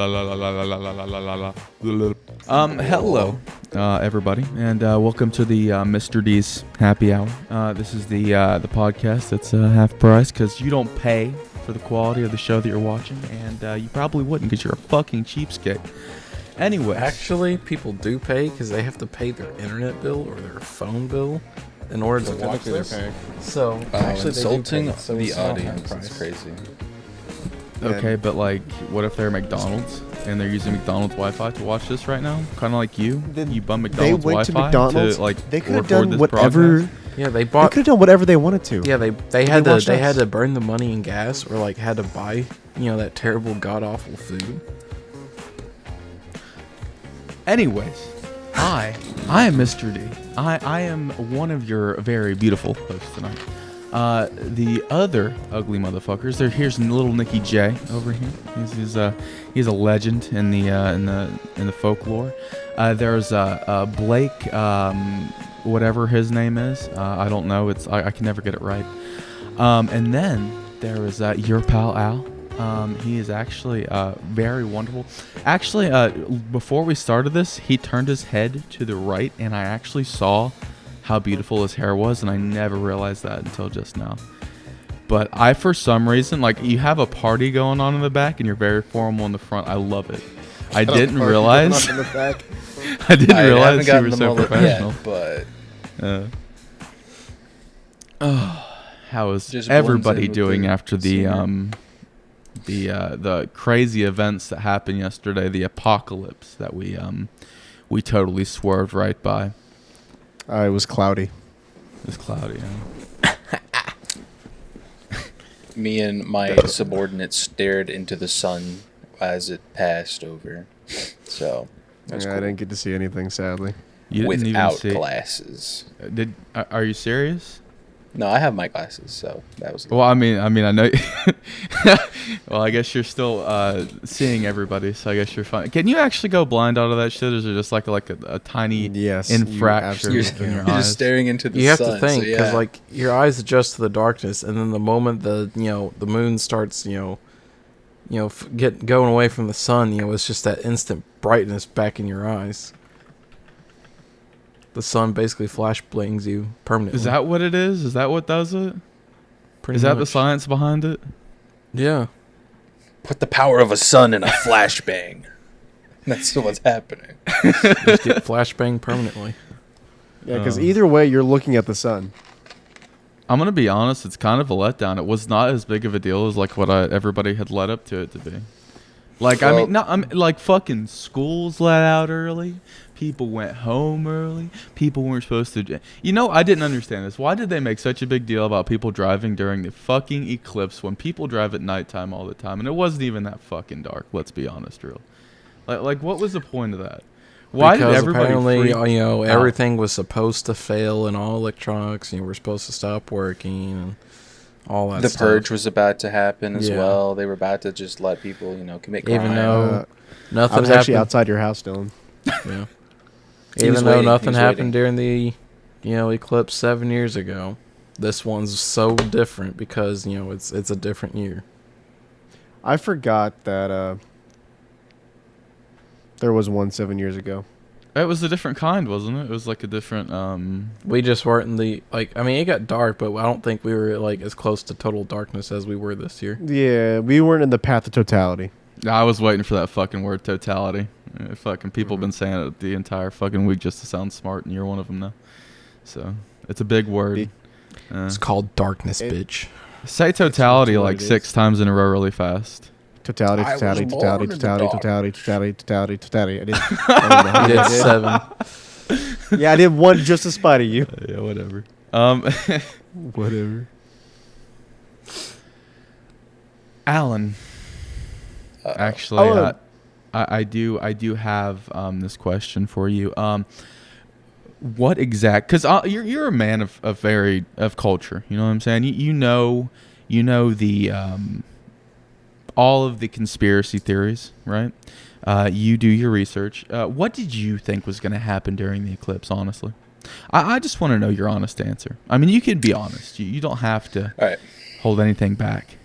Hello, everybody, and welcome to the Mr. D's Happy Hour. This is the podcast that's half price because you don't pay for the quality of the show that you're watching, and you probably wouldn't because you're a fucking cheapskate. Anyway, actually, people do pay because they have to pay their internet bill or their phone bill in order to watch this. So, actually, insulting the audience is crazy. Okay, but like, what if they're McDonald's and they're using McDonald's Wi-Fi to watch this right now? Kind of like you bum McDonald's Wi-Fi to McDonald's. to like they could have record done this whatever. broadcast? Yeah, they could have done whatever they wanted to. Yeah, they had to burn the money in gas or like had to buy that terrible god awful food. Anyways, I am Mr. D. I am one of your very beautiful hosts tonight. The other ugly motherfuckers. Here's little Nicky J over here. He's a legend in the folklore. There's Blake, whatever his name is. I don't know. I can never get it right. And then there is your pal Al. He is actually very wonderful. Actually, before we started this, he turned his head to the right, and I actually saw how beautiful his hair was, and I never realized that until just now. But for some reason, like, you have a party going on in the back, and you're very formal in the front. I love it. I didn't realize. I didn't realize you were so professional. Yet, but how is everybody doing after the crazy events that happened yesterday? The apocalypse that we totally swerved right by. It was cloudy. It was cloudy, yeah. Me and my subordinates stared into the sun as it passed over. So, that's cool. I didn't get to see anything, sadly. You didn't without even see glasses. Are you serious? No, I have my glasses, so that was. Well, I mean, I know. Well, I guess you're still seeing everybody, so I guess you're fine. Can you actually go blind out of that shit, or is it just like a tiny infraction in your eyes? You're just staring into the sun. You have to think because like your eyes adjust to the darkness, and then the moment the moon starts going away from the sun, it's just that instant brightness back in your eyes. The sun basically flash blings you permanently. Is that what it is? Is that what does it? Pretty is that much the science behind it? Yeah. Put the power of a sun in a flashbang. That's what's happening. Just get flashbang permanently. Yeah, because either way, you're looking at the sun. I'm gonna be honest. It's kind of a letdown. It was not as big of a deal as like what everybody had led up to it to be. Like, well, like fucking schools let out early. People went home early. People weren't supposed to. I didn't understand this. Why did they make such a big deal about people driving during the fucking eclipse when people drive at nighttime all the time? And it wasn't even that fucking dark. Let's be honest, real. Like what was the point of that? Why did everybody apparently, freak everything was supposed to fail and all electronics, we're supposed to stop working and all that the stuff. purge was about to happen as well. They were about to just let people, commit crime. Even though nothing I was happened. actually outside your house, Dylan. Yeah. Even though nothing happened during the, eclipse 7 years ago, this one's so different because it's a different year. I forgot that there was one 7 years ago. It was a different kind, wasn't it? It was like a different. We just weren't in the it got dark, but I don't think we were as close to total darkness as we were this year. Yeah, we weren't in the path of totality. I was waiting for that fucking word, totality. Fucking people have been saying it the entire fucking week just to sound smart, and you're one of them now. So it's a big word. It's called darkness, bitch. Say totality like 6 times in a row really fast. Totality. I did. You did 7. Yeah, I did 1 just to spite of you. Yeah, whatever. Whatever. Alan. Actually, I do have this question for you. What exact? Because you're a man of culture. You know what I'm saying? You know the all of the conspiracy theories, right? You do your research. What did you think was going to happen during the eclipse? Honestly, I just want to know your honest answer. I mean, you can be honest. You don't have to hold anything back.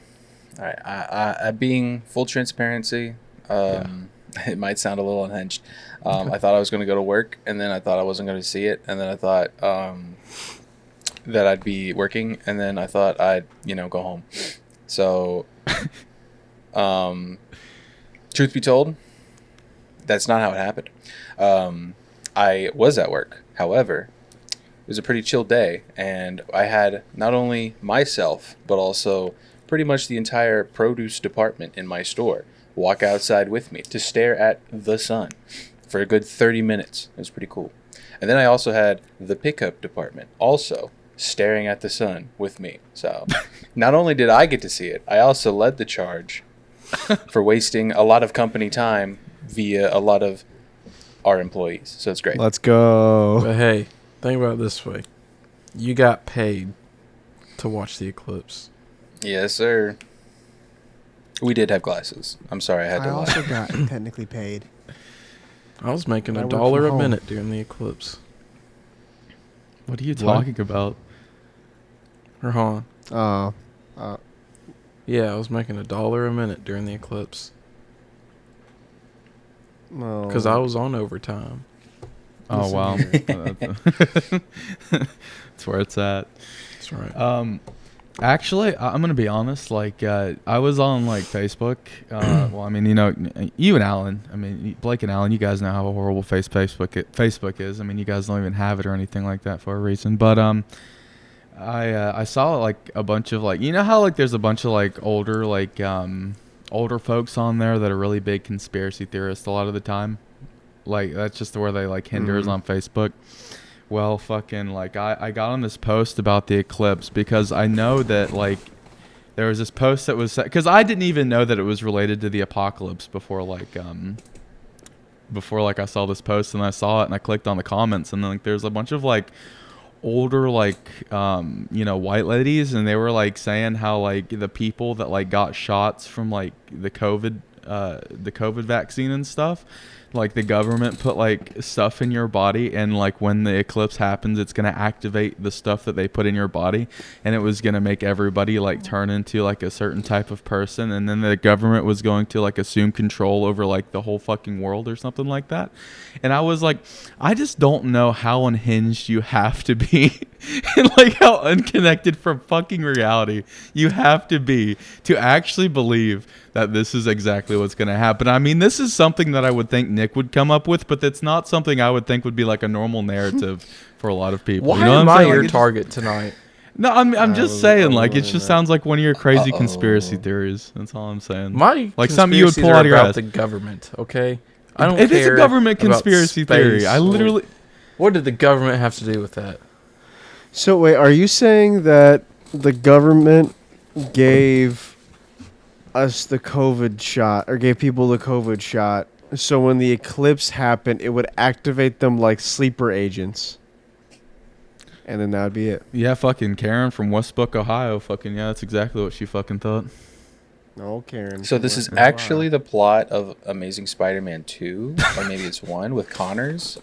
All right. Being full transparency, It might sound a little unhinged. I thought I was going to go to work, and then I thought I wasn't going to see it, and then I thought that I'd be working, and then I thought I'd go home. So, truth be told, that's not how it happened. I was at work. However, it was a pretty chill day, and I had not only myself, but also pretty much the entire produce department in my store walk outside with me to stare at the sun for a good 30 minutes. It was pretty cool. And then I also had the pickup department also staring at the sun with me. So not only did I get to see it, I also led the charge for wasting a lot of company time via a lot of our employees. So it's great. Let's go. But hey, think about it this way. You got paid to watch the eclipse. Yes, sir. We did have glasses. I'm sorry, I had to I lie. also got technically paid. I was making I $1 work from a home. minute during the eclipse. What are you talking about? Or hold on. Yeah, I was making $1 a minute during the eclipse. Because I was on overtime. Oh, wow. That's where it's at. That's right. Actually, I'm gonna be honest. Like, I was on like Facebook. Well, I mean, you and Alan. I mean, Blake and Alan. You guys know how horrible Facebook is. I mean, you guys don't even have it or anything like that for a reason. But I saw like a bunch of like, how like there's a bunch of like older folks on there that are really big conspiracy theorists a lot of the time. Like that's just where they like hinders on Facebook. Well, fucking, like, I got on this post about the eclipse because I know that, like, there was this post that was... Because I didn't even know that it was related to the apocalypse before, I saw this post, and I saw it, and I clicked on the comments, and then, like, there's a bunch of, like, older, like, white ladies, and they were, like, saying how, like, the people that, like, got shots from, like, the COVID vaccine and stuff... Like the government put like stuff in your body, and like when the eclipse happens, it's gonna activate the stuff that they put in your body, and it was gonna make everybody like turn into like a certain type of person, and then the government was going to like assume control over like the whole fucking world or something like that. And I was like, I just don't know how unhinged you have to be, and like how unconnected from fucking reality you have to be to actually believe that this is exactly what's going to happen. I mean, this is something that I would think Nick would come up with, but that's not something I would think would be like a normal narrative for a lot of people. Why you know am what I'm I saying? your Like, target tonight? No, I'm just saying, like, it just sounds like one of your crazy conspiracy theories. That's all I'm saying. My like something you would pull out of your about ass. the government, okay? I don't It care is a government about conspiracy theory. I space literally... What did the government have to do with that? So wait, are you saying that the government gave us the COVID shot, or gave people the COVID shot, so when the eclipse happened, it would activate them like sleeper agents? And then that would be it. Yeah, fucking Karen from Westbrook, Ohio. Fucking, yeah, that's exactly what she fucking thought. No, Karen. So this is actually the plot of Amazing Spider-Man 2, or maybe it's 1 with Connors,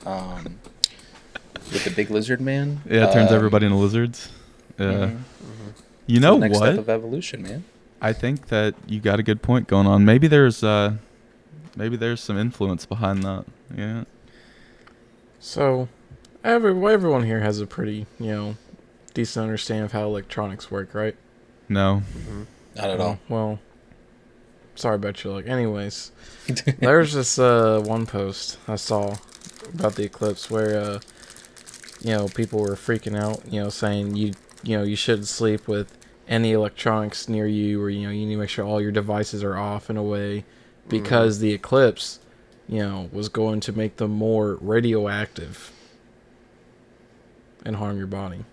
with the big lizard man. Yeah, it turns everybody into lizards. Yeah. You know the next what? step of evolution, man. I think that you got a good point going on. Maybe there's some influence behind that. Yeah. So, everyone here has a pretty, decent understanding of how electronics work, right? No. Not at all. Well, sorry about your luck. Anyways, there's this one post I saw about the eclipse where, people were freaking out, saying you shouldn't sleep with any electronics near you, or you need to make sure all your devices are off in a way, because the eclipse, was going to make them more radioactive and harm your body.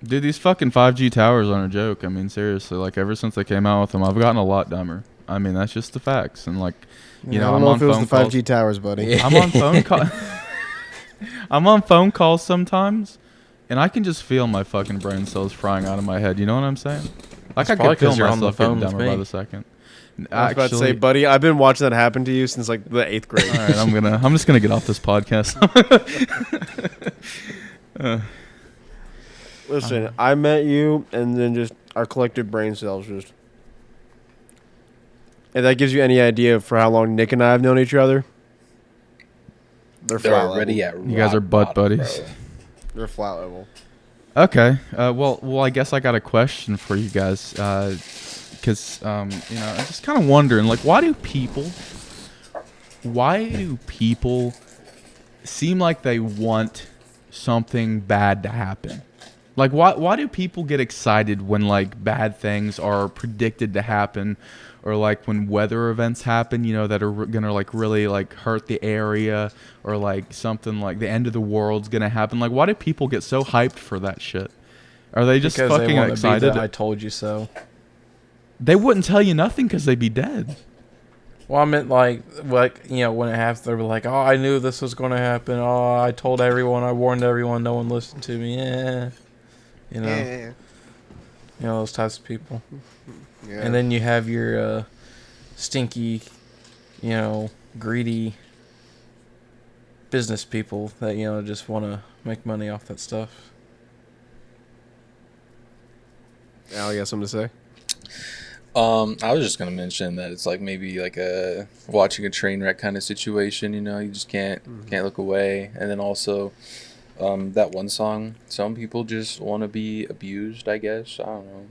Dude, these fucking 5G towers aren't a joke. I mean, seriously, like ever since they came out with them, I've gotten a lot dumber. I mean, that's just the facts. And like, I don't know if it was the 5G towers, buddy. Yeah. I'm on phone call. I'm on phone calls sometimes, and I can just feel my fucking brain cells frying out of my head. You know what I'm saying? Like, I can feel you're on the myself getting phone with dumber by me. the second. I was about to say, buddy, I've been watching that happen to you since like the 8th grade. All right, I'm just gonna get off this podcast. Listen, I met you, and then just our collective brain cells just. And that gives you any idea for how long Nick and I have known each other? They're They're flat already level. at You guys are rock butt bottom, buddies. bro. They're flat level. Okay. Well, I guess I got a question for you guys. Because I'm just kind of wondering, like, why do people seem like they want something bad to happen? Like, why do people get excited when, like, bad things are predicted to happen, or like when weather events happen, that are gonna like really like hurt the area, or like something like the end of the world's gonna happen? Like, why do people get so hyped for that shit? Are they just Because fucking they want to be excited? the I told you so. They wouldn't tell you nothing because they'd be dead. Well, I meant like when it happens, they were like, "Oh, I knew this was going to happen. Oh, I told everyone. I warned everyone. No one listened to me." Yeah, those types of people. Yeah. And then you have your stinky, greedy business people that just want to make money off that stuff. Al, you got something to say? I was just gonna mention that it's like maybe like a watching a train wreck kind of situation. You just can't look away. And then also, that one song. Some people just want to be abused. I guess I don't know.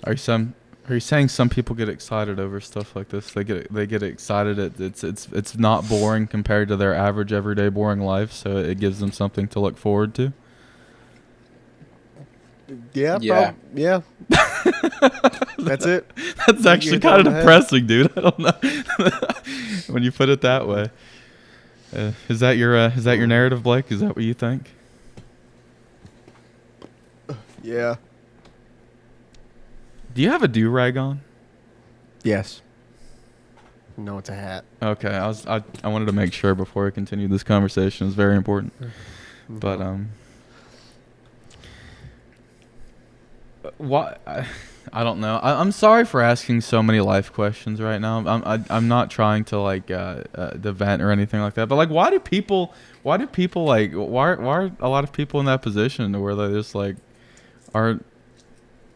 Are you saying some people get excited over stuff like this? They get excited. It's not boring compared to their average everyday boring life, so it gives them something to look forward to. Yeah. Yeah. Yeah. That's it. That's actually kind of depressing, dude. I don't know when you put it that way. Is that your narrative, Blake? Is that what you think? Yeah. Do you have a do-rag on? Yes. No, it's a hat. Okay, I wanted to make sure before I continue this conversation. It's very important. But what? I don't know. I'm sorry for asking so many life questions right now. I'm not trying to like the vent or anything like that. But like, why are a lot of people in that position where they just like aren't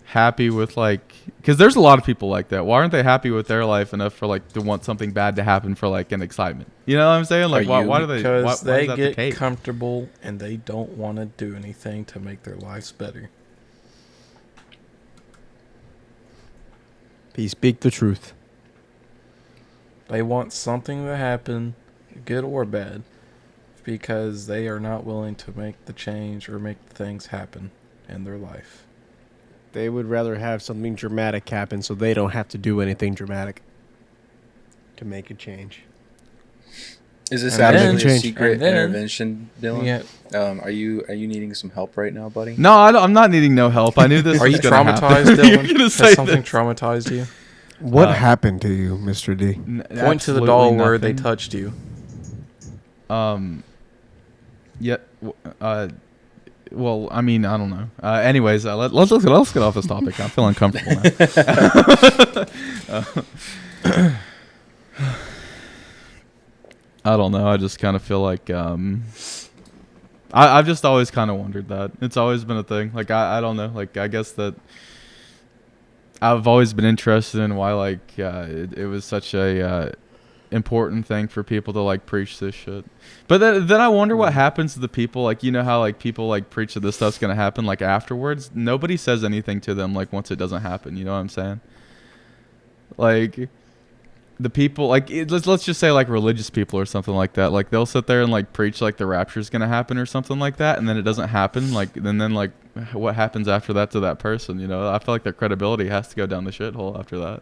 happy with like? Because there's a lot of people like that. Why aren't they happy with their life enough for like to want something bad to happen for like an excitement? You know what I'm saying? Like, why do they? Because Why they is that the get case? comfortable and they don't want to do anything to make their lives better. He speak the truth. They want something to happen, good or bad, because they are not willing to make the change or make things happen in their life. They would rather have something dramatic happen so they don't have to do anything dramatic to make a change. Is this And actually then- a secret and then- intervention, Dylan? Yeah. Are you needing some help right now, buddy? No, I'm not needing no help. I knew this. Are you was gonna traumatized, happen. You're Dylan? gonna Has say something this. traumatized you? What happened to you, Mr. D? Point to the doll where they touched you. Yeah. Well, I mean, I don't know. Anyways, let's get off this topic. I'm feeling uncomfortable now. I don't know. I just kind of feel like I've just always kind of wondered that. It's always been a thing. Like I don't know. Like I guess that I've always been interested in why like it was such a important thing for people to like preach this shit. But then I wonder what happens to the people, like, how like people like preach that this stuff's gonna happen like afterwards. Nobody says anything to them like once it doesn't happen. You know what I'm saying? Like the people like let's just say like religious people or something like that. Like they'll sit there and like preach like the rapture's gonna happen or something like that, and then it doesn't happen. Like and then like what happens after that to that person? I feel like their credibility has to go down the shithole after that.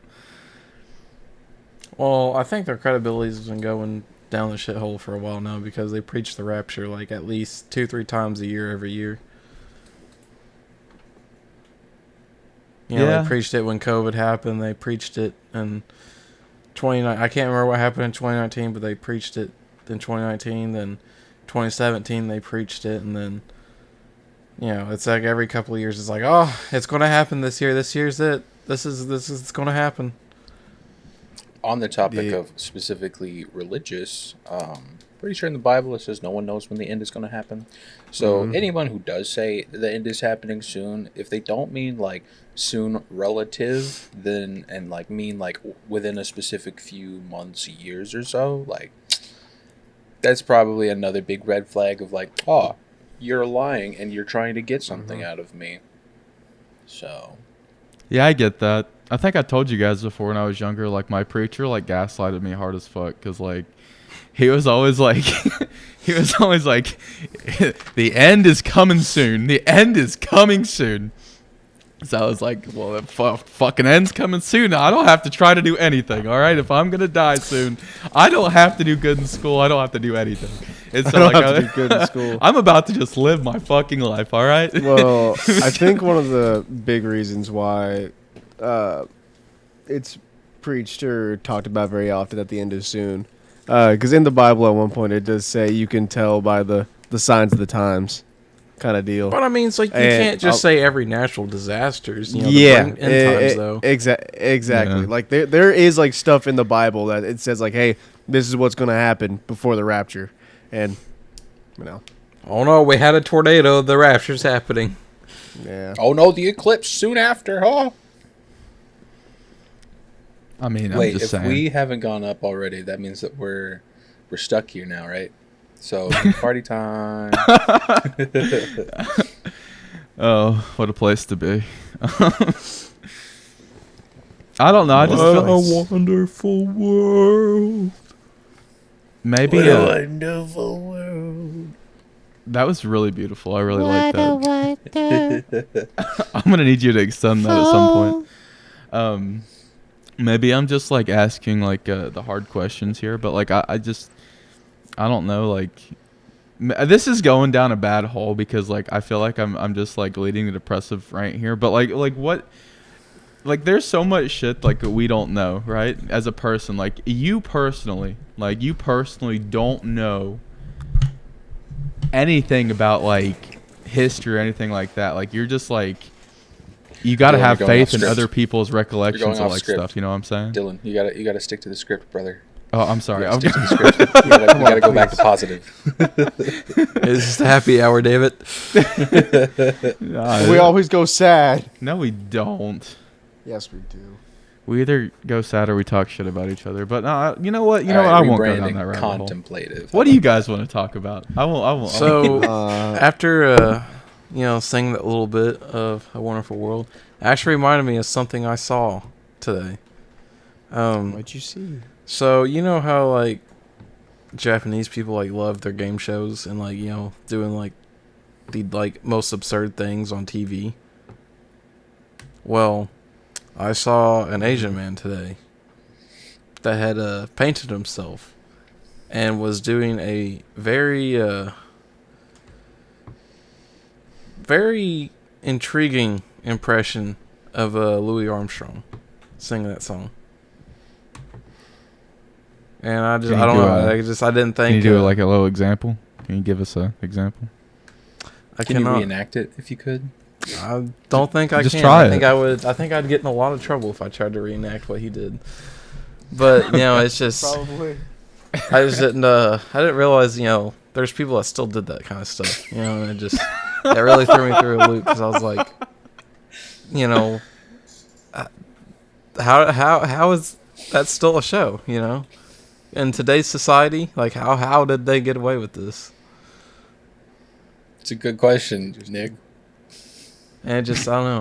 Well, I think their credibility's been going down the shithole for a while now because they preach the rapture like at least 2-3 times a year every year. Yeah. They preached it when COVID happened. They preached it in 2019. I can't remember what happened in 2019, but they preached it in 2019. Then 2017 they preached it, and then it's like every couple of years it's like, oh, it's going to happen this year. This year's it. This is going to happen. On the topic of specifically religious, pretty sure in the Bible it says no one knows when the end is going to happen. So anyone who does say the end is happening soon, if they don't mean like soon relative, then and like mean like within a specific few months, years or so, like that's probably another big red flag of like, oh, you're lying and you're trying to get something out of me. So Yeah, I get that. I think I told you guys before when I was younger, like my preacher like gaslighted me hard as fuck because like he was always like the end is coming soon. The end is coming soon. So I was like, well, the fucking end's coming soon. I don't have to try to do anything, all right? If I'm going to die soon, I don't have to do good in school. I don't have to do anything. It's I don't have to do good in school. I'm about to just live my fucking life, all right? Well, I think one of the big reasons why it's preached or talked about very often that the end is soon, because in the Bible at one point it does say you can tell by the signs of the times kind of deal. But I mean, it's like you can't just say every natural disasters. You know, Yeah, end times though. Exactly. Yeah. Like there is like stuff in the Bible that it says like, hey, this is what's going to happen before the rapture, and you know, Oh no, we had a tornado. The rapture's happening. yeah. oh no, the eclipse soon after. Oh. I mean, Wait, I'm just if saying. we haven't gone up already, that means that we're stuck here now, right? So party time. Oh, what a place to be. I don't know. I just feel like wonderful world. maybe wonderful world. that was really beautiful. I really like that. I'm gonna need you to extend that at some point. Maybe I'm just like asking like the hard questions here, but like I don't know. Like this is going down a bad hole because like I feel like I'm just like leading the depressive right here. But like what? Like there's so much shit like we don't know, right? As a person, like you personally don't know anything about like history or anything like that. Like you're just like you got to Dylan, have you're going faith off in script. other people's recollections going of off like script. stuff. You know what I'm saying? Dylan, you gotta stick to the script, brother. Oh, I'm sorry. You gotta stick to the script. You gotta go back to positive. It's just a happy hour, David. We always go sad. No, we don't. Yes, we do. We either go sad or we talk shit about each other. But no, you know what? You know what? I won't go down that rabbit hole. Contemplative. What do you guys want to talk about? I won't. So Uh, after saying that little bit of A Wonderful World, it actually reminded me of something I saw today. what'd you see? So you know how like Japanese people like love their game shows and like doing like the like most absurd things on TV. Well, I saw an Asian man today that had painted himself and was doing a very very intriguing impression of Louis Armstrong singing that song. And I Can you don't do know. a- I didn't think. Can you do like a little example? Can you give us an example? I Can you cannot. reenact it if you could? I don't think I Just can. try I think it. I would. I think I'd get in a lot of trouble if I tried to reenact what he did. But it's just Probably. I just didn't. I didn't realize there's people that still did that kind of stuff. And it just that really threw me through a loop because I was like, how is that still a show? In today's society, like how did they get away with this? It's a good question, Nick. And it just I don't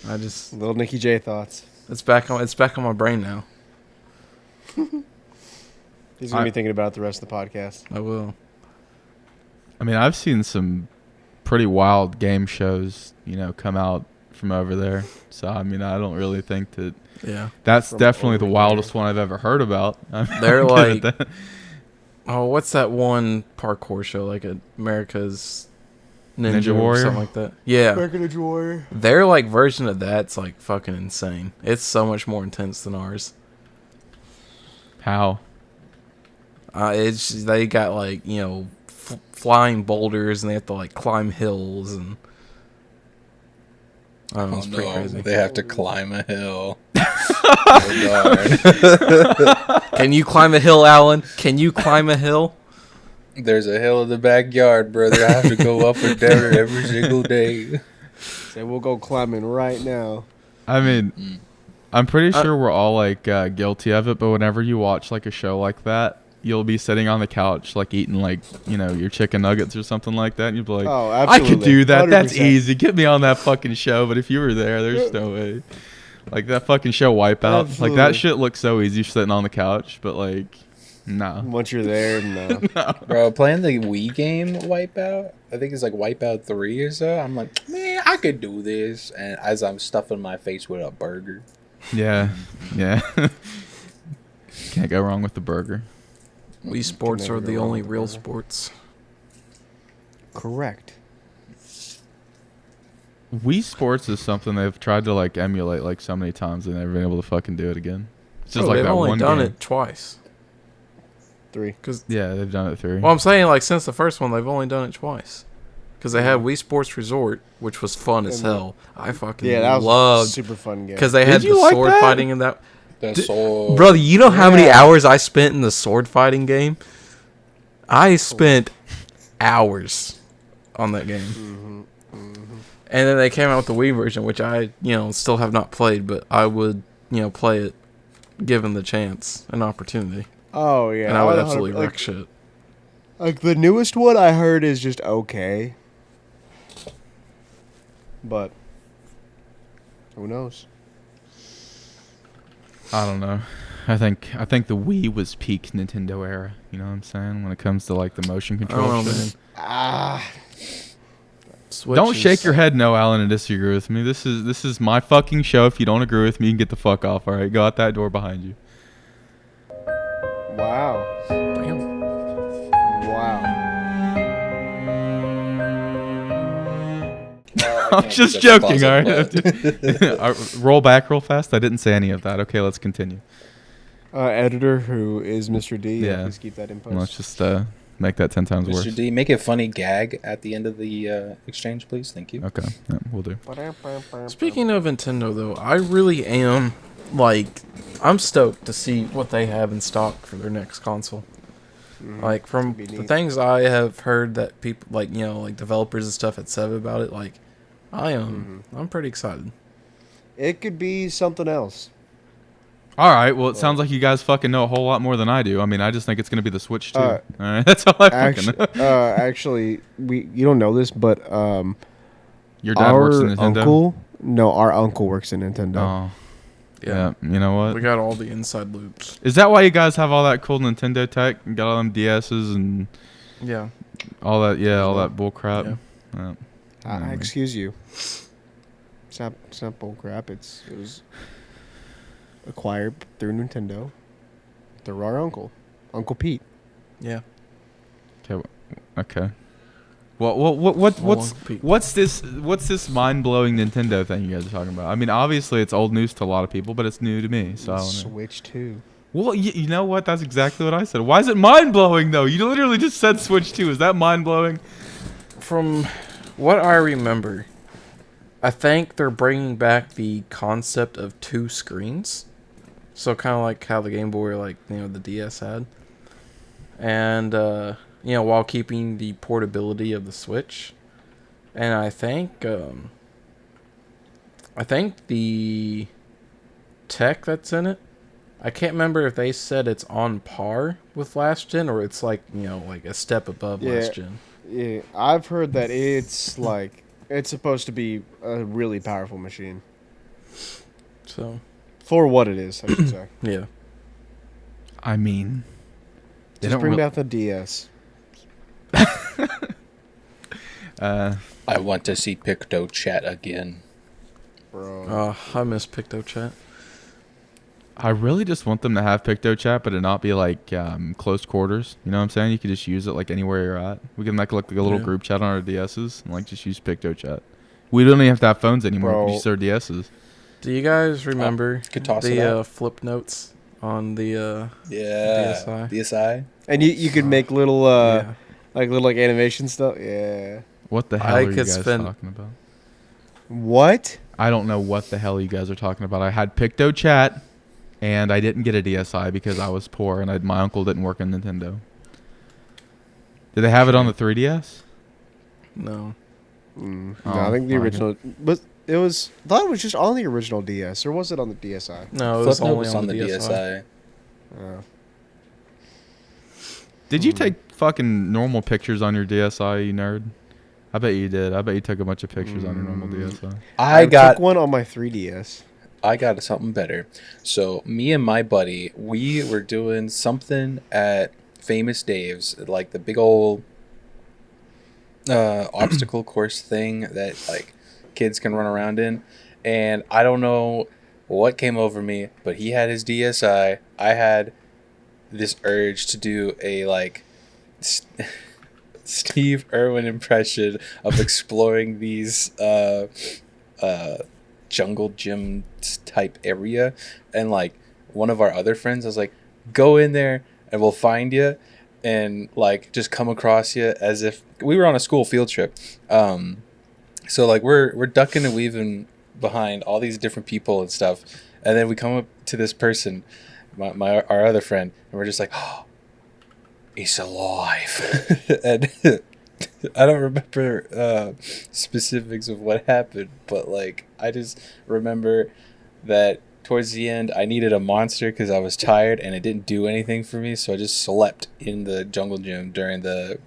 know. I just Little Nicky J thoughts. it's back on my brain now. He's gonna be thinking about it the rest of the podcast. I will. I mean, I've seen some pretty wild game shows, come out from over there. So I mean, I don't really think that Yeah. that's From definitely the over wildest one I've ever heard about. They're I'm like- good at that. Oh, what's that one parkour show like America's Ninja, Ninja or Warrior? something like that? Yeah. Ninja Warrior. Their like version of that's like fucking insane. It's so much more intense than ours. How? They got like flying boulders and they have to like climb hills and I don't know, it's pretty crazy. They have to climb a hill. Oh, darn. Can you climb a hill, Alan? Can you climb a hill? There's a hill in the backyard, brother. I have to go up and down it every single day. Say we'll go climbing right now. I mean, I'm pretty sure we're all like guilty of it, but whenever you watch like a show like that, you'll be sitting on the couch like eating like, you know, your chicken nuggets or something like that, and you'll be like, Oh, I could absolutely. do that. 100%. That's easy. Get me on that fucking show. But if you were there, there's no way. Like that fucking show Wipeout. Like Absolutely. that shit looks so easy sitting on the couch, but like, nah. Once you're there, no. Bro, playing the Wii game Wipeout, I think it's like Wipeout 3 or so. I'm like, man, I could do this. And as I'm stuffing my face with a burger. Yeah, yeah. Can't go wrong with the burger. Wii Sports are the only real sports. Correct. Wii Sports is something they've tried to like emulate like so many times and never been able to fucking do it again. It's just like they've that only one done game. it twice. 3. Yeah, they've done it 3. Well, I'm saying like since the first one, they've only done it twice. Because they had Wii Sports Resort, which was fun as hell. I fucking Yeah, that was a loved super fun game. because they had Did you the like sword that? fighting in that. The sword. Brother, you know how many Yeah. hours I spent in the sword fighting game? I spent hours on that game. And then they came out with the Wii version, which I, still have not played, but I would, play it given the chance and opportunity. Oh yeah, And I would 100 absolutely wreck like, shit. like the newest one I heard is just okay, but who knows? I don't know. I think the Wii was peak Nintendo era. You know what I'm saying? When it comes to like the motion I don't control know, shit. man. Switch Don't is- shake your head no, Alan, and disagree with me. This is my fucking show. If you don't agree with me, you can get the fuck off. All right, go out that door behind you. Wow, Damn. wow. I'm just joking. All right, roll back real fast. I didn't say any of that. Okay, let's continue. Editor, who is Mr. D. Yeah. Please keep that in post. Let's just make that 10 times worse. Mr. D, make a funny gag at the end of the exchange, please. Thank you. Okay, yeah, we'll do. Speaking of Nintendo, though, I really am, I'm stoked to see what they have in stock for their next console. Like, from Be the neat. things I have heard that people, like developers and stuff had said about it, I'm pretty excited. It could be something else. All right. Well, it sounds like you guys fucking know a whole lot more than I do. I mean, I just think it's gonna be the Switch too. All right, that's all I fucking know. Actually, you don't know this, but Your dad works in Nintendo. our uncle works in Nintendo. Oh, yeah. You know what? We got all the inside loops. Is that why you guys have all that cool Nintendo tech? You got all them DSs and Yeah. all that? Yeah, all that bull crap. Yeah. Yeah. Excuse you. It's not bull crap. It was acquired through Nintendo. Through our uncle, Uncle Pete. Yeah. Okay. Well, what's Uncle Pete. what's this mind-blowing Nintendo thing you guys are talking about? I mean, obviously it's old news to a lot of people, but it's new to me. So I don't know. Switch 2. Well, you know what? That's exactly what I said. Why is it mind-blowing though? You literally just said Switch 2. Is that mind-blowing? From what I remember, I think they're bringing back the concept of 2 screens. So kind of like how the Game Boy, the DS had. And, while keeping the portability of the Switch. And I think the tech that's in it, I can't remember if they said it's on par with last gen or it's like a step above last gen. Yeah, I've heard that it's supposed to be a really powerful machine So, for what it is. I should say. yeah. I mean, they Just don't bring really- back the DS. I want to see Picto Chat again. Bro. I miss PictoChat. I really just want them to have Picto Chat, but it not be like close quarters. You know what I'm saying? You could just use it like anywhere you're at. We can make like a little Yeah. group chat on our DSs and just use Picto Chat. We don't even have to have phones anymore. We Bro. can use our DSs. Do you guys remember could toss it the out. flip notes on the Yeah. DSi? DSi. And you could make little yeah. little animation stuff. Yeah. What the hell I are you could guys spend- talking about? What? I don't know what the hell you guys are talking about. I had Picto Chat, and I didn't get a DSi because I was poor and my uncle didn't work in Nintendo. Did they have it on the 3DS? No. No, Oh, I think the okay. original. But it was. I thought it was just on the original DS, or was it on the DSi? No, it was Flipnote only was on the DSi. Oh. Did you take fucking normal pictures on your DSi, you nerd? I bet you did. I bet you took a bunch of pictures on your normal DSi. I took one on my 3DS. I got something better. So me and my buddy, we were doing something at Famous Dave's, like the big old obstacle course thing that like kids can run around in. And I don't know what came over me, but he had his DSi. I had this urge to do a like Steve Irwin impression of exploring these jungle gym type area, and like one of our other friends was like, go in there and we'll find you and like just come across you, as if we were on a school field trip. So like we're ducking and weaving behind all these different people and stuff, and then we come up to this person, our other friend, and we're just like, oh, he's alive. And I don't remember specifics of what happened, but like I just remember that towards the end I needed a monster because I was tired and it didn't do anything for me, so I just slept in the jungle gym during the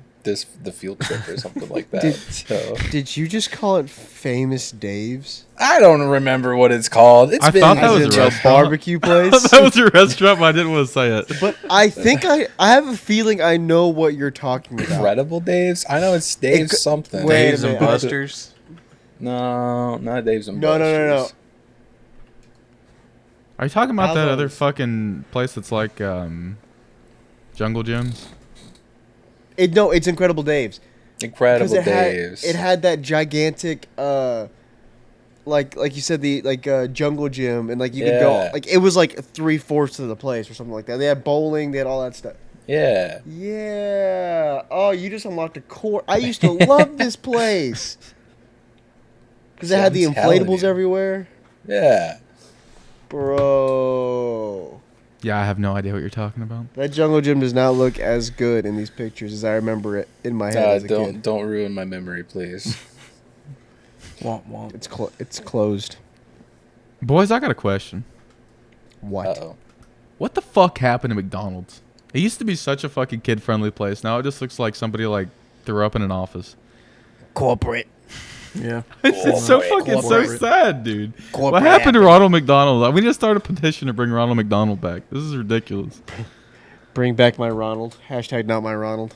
field trip or something like that. Did you just call it Famous Dave's? I don't remember what it's called. I thought that was a restaurant. Barbecue place. That was a restaurant, but I didn't want to say it. But I think I have a feeling I know what you're talking about. Incredible Dave's? I know it's Dave's something. Wait a Dave's and minute. Buster's. No, not Dave's and No. Buster's. Are you talking about that other Aldo's. fucking place that's like Jungle Gyms? It's Incredible Dave's. Incredible Because Dave's. it had that gigantic, like you said, the jungle gym, and like you could go, Yeah. like it was like 3/4 of the place or something like that. They had bowling, they had all that stuff. Yeah. Yeah. Oh, you just unlocked a core. I used to love this place because it had the I'm telling inflatables you. everywhere, Yeah. bro. Yeah, I have no idea what you're talking about. That jungle gym does not look as good in these pictures as I remember it in my head as a kid. Don't ruin my memory, please. Womp womp. It's closed. Boys, I got a question. What? Uh-oh. What the fuck happened to McDonald's? It used to be such a fucking kid-friendly place. Now it just looks like somebody like threw up in an office. Corporate. Yeah. It's so fucking so Corporate. sad, dude. What Corporate happened to Ronald McDonald? We need to start a petition to bring Ronald McDonald back. This is ridiculous. Bring back my Ronald. Hashtag not my Ronald.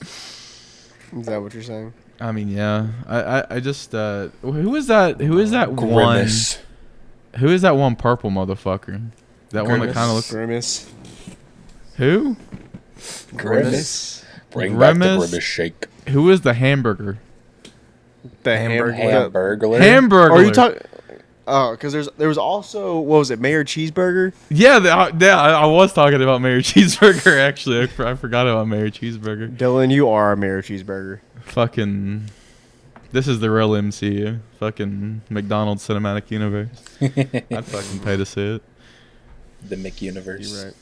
Is that what you're saying? I mean, yeah. I just who is that? Who is that Grimace. one? Who is that one purple motherfucker? That one that kind of looks. Grimace. Who? Grimace. Bring back the Grimace. Grimace shake. Who is the hamburger? The Hamburger. Hamburglar. Hamburger. Are you talking? Oh, because there was also, what was it, Mayor Cheeseburger? Yeah, I was talking about Mayor Cheeseburger. Actually, I forgot about Mayor Cheeseburger. Dylan, you are a Mayor Cheeseburger. Fucking, this is the real MCU. Fucking McDonald's Cinematic Universe. I'd fucking pay to see it. The Mick universe. You're right.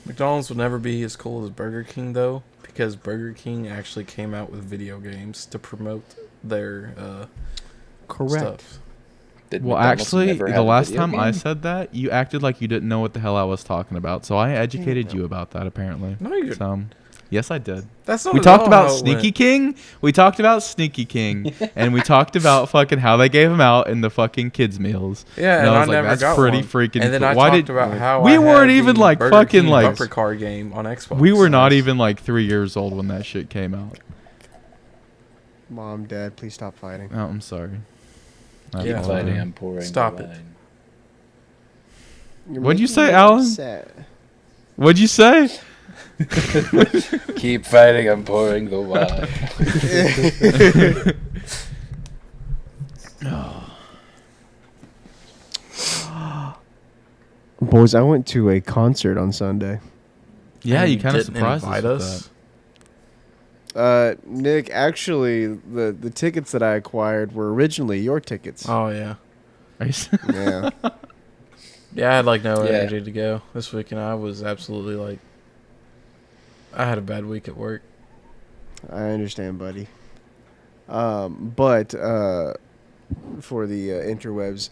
McDonald's would never be as cool as Burger King, though, because Burger King actually came out with video games to promote their stuff. Did Well, McDonald's actually, never the have a last video time I game? said that, you acted like you didn't know what the hell I was talking about. So I educated you about that, apparently. No, you didn't. So, yes, I did. That's not We at talked all about how it Sneaky went. King. We talked about Sneaky King, and we talked about fucking how they gave him out in the fucking kids meals. Yeah, and and I I was like, never that's got pretty one. freaking. And then cool. I Why talked did about how we I weren't had even the like Burger fucking King like bumper car game on Xbox. we were not Nice. even like 3 years old when that shit came out. Mom, Dad, please stop fighting. Oh, I'm sorry. I Yeah. apologize. Fighting, I'm pouring. Stop the it. wine. You're What'd you making say, me Alan? upset. What'd you say? Keep fighting, I'm pouring the wine. Boys, I went to a concert on Sunday. Yeah, And you kind of didn't surprised invite us. With us. Nick, actually, the tickets that I acquired were originally your tickets. Oh yeah, that. Are you s- Yeah. yeah. I had like no Yeah. energy to go this week, and I was absolutely like I had a bad week at work. I understand, buddy. But for the interwebs,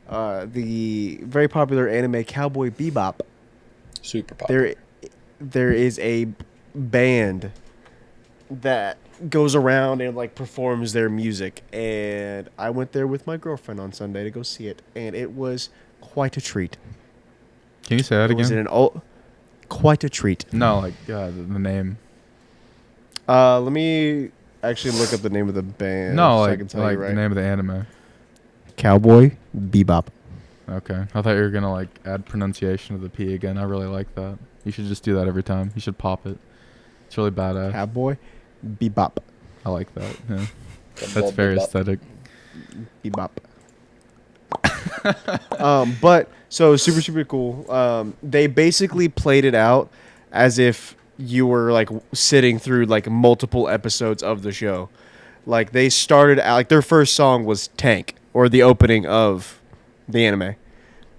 the very popular anime Cowboy Bebop, Super popular. there is a band that goes around and like performs their music, and I went there with my girlfriend on Sunday to go see it, and it was quite a treat. Can you say that It was again? quite a treat. No, like the name. Let me actually look up the name of the band. No, so I like can tell you right. the name of the anime. Cowboy Bebop. Okay, I thought you were gonna like add pronunciation of the P again. I really like that. You should just do that every time. You should pop it. It's really badass. Cowboy Bebop. I like that. Yeah. That's very aesthetic. Bebop. But so super cool. They basically played it out as if you were like sitting through like multiple episodes of the show. Like they started out, like their first song was Tank, or the opening of the anime,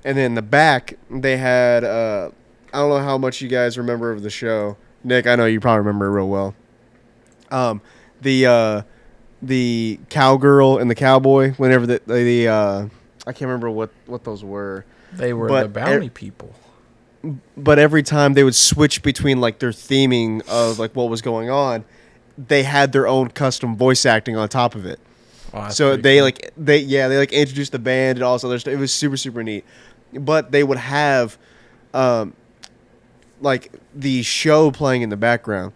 and then in the back they had I don't know how much you guys remember of the show. Nick, I know you probably remember it real well. The cowgirl and the cowboy, whenever the I can't remember what those were. They were But the bounty people. But every time they would switch between like their theming of like what was going on, they had their own custom voice acting on top of it. Oh, that's So pretty they cool. they introduced the band and all this other stuff. It was super neat. But they would have like the show playing in the background,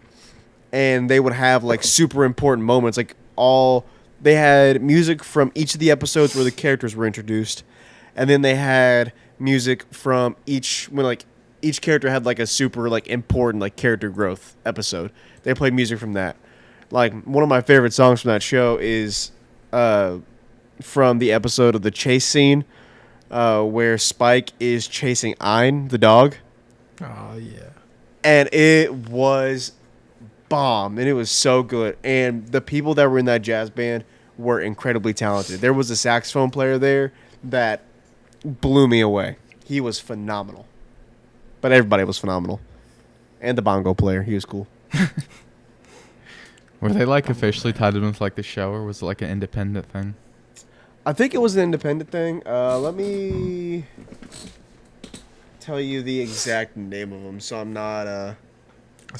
and they would have like super important moments. Like they had music from each of the episodes where the characters were introduced, and then they had music from each character had like a super like important like character growth episode. They played music from that. Like one of my favorite songs from that show is from the episode of the chase scene where Spike is chasing Ein, the dog. Oh yeah. And it was bomb, and it was so good. And the people that were in that jazz band were incredibly talented. There was a saxophone player there that blew me away. He was phenomenal. But everybody was phenomenal. And the bongo player, he was cool. Were they like officially tied in with like the show, or was it like an independent thing? I think it was an independent thing. Let me tell you the exact name of them, so I'm not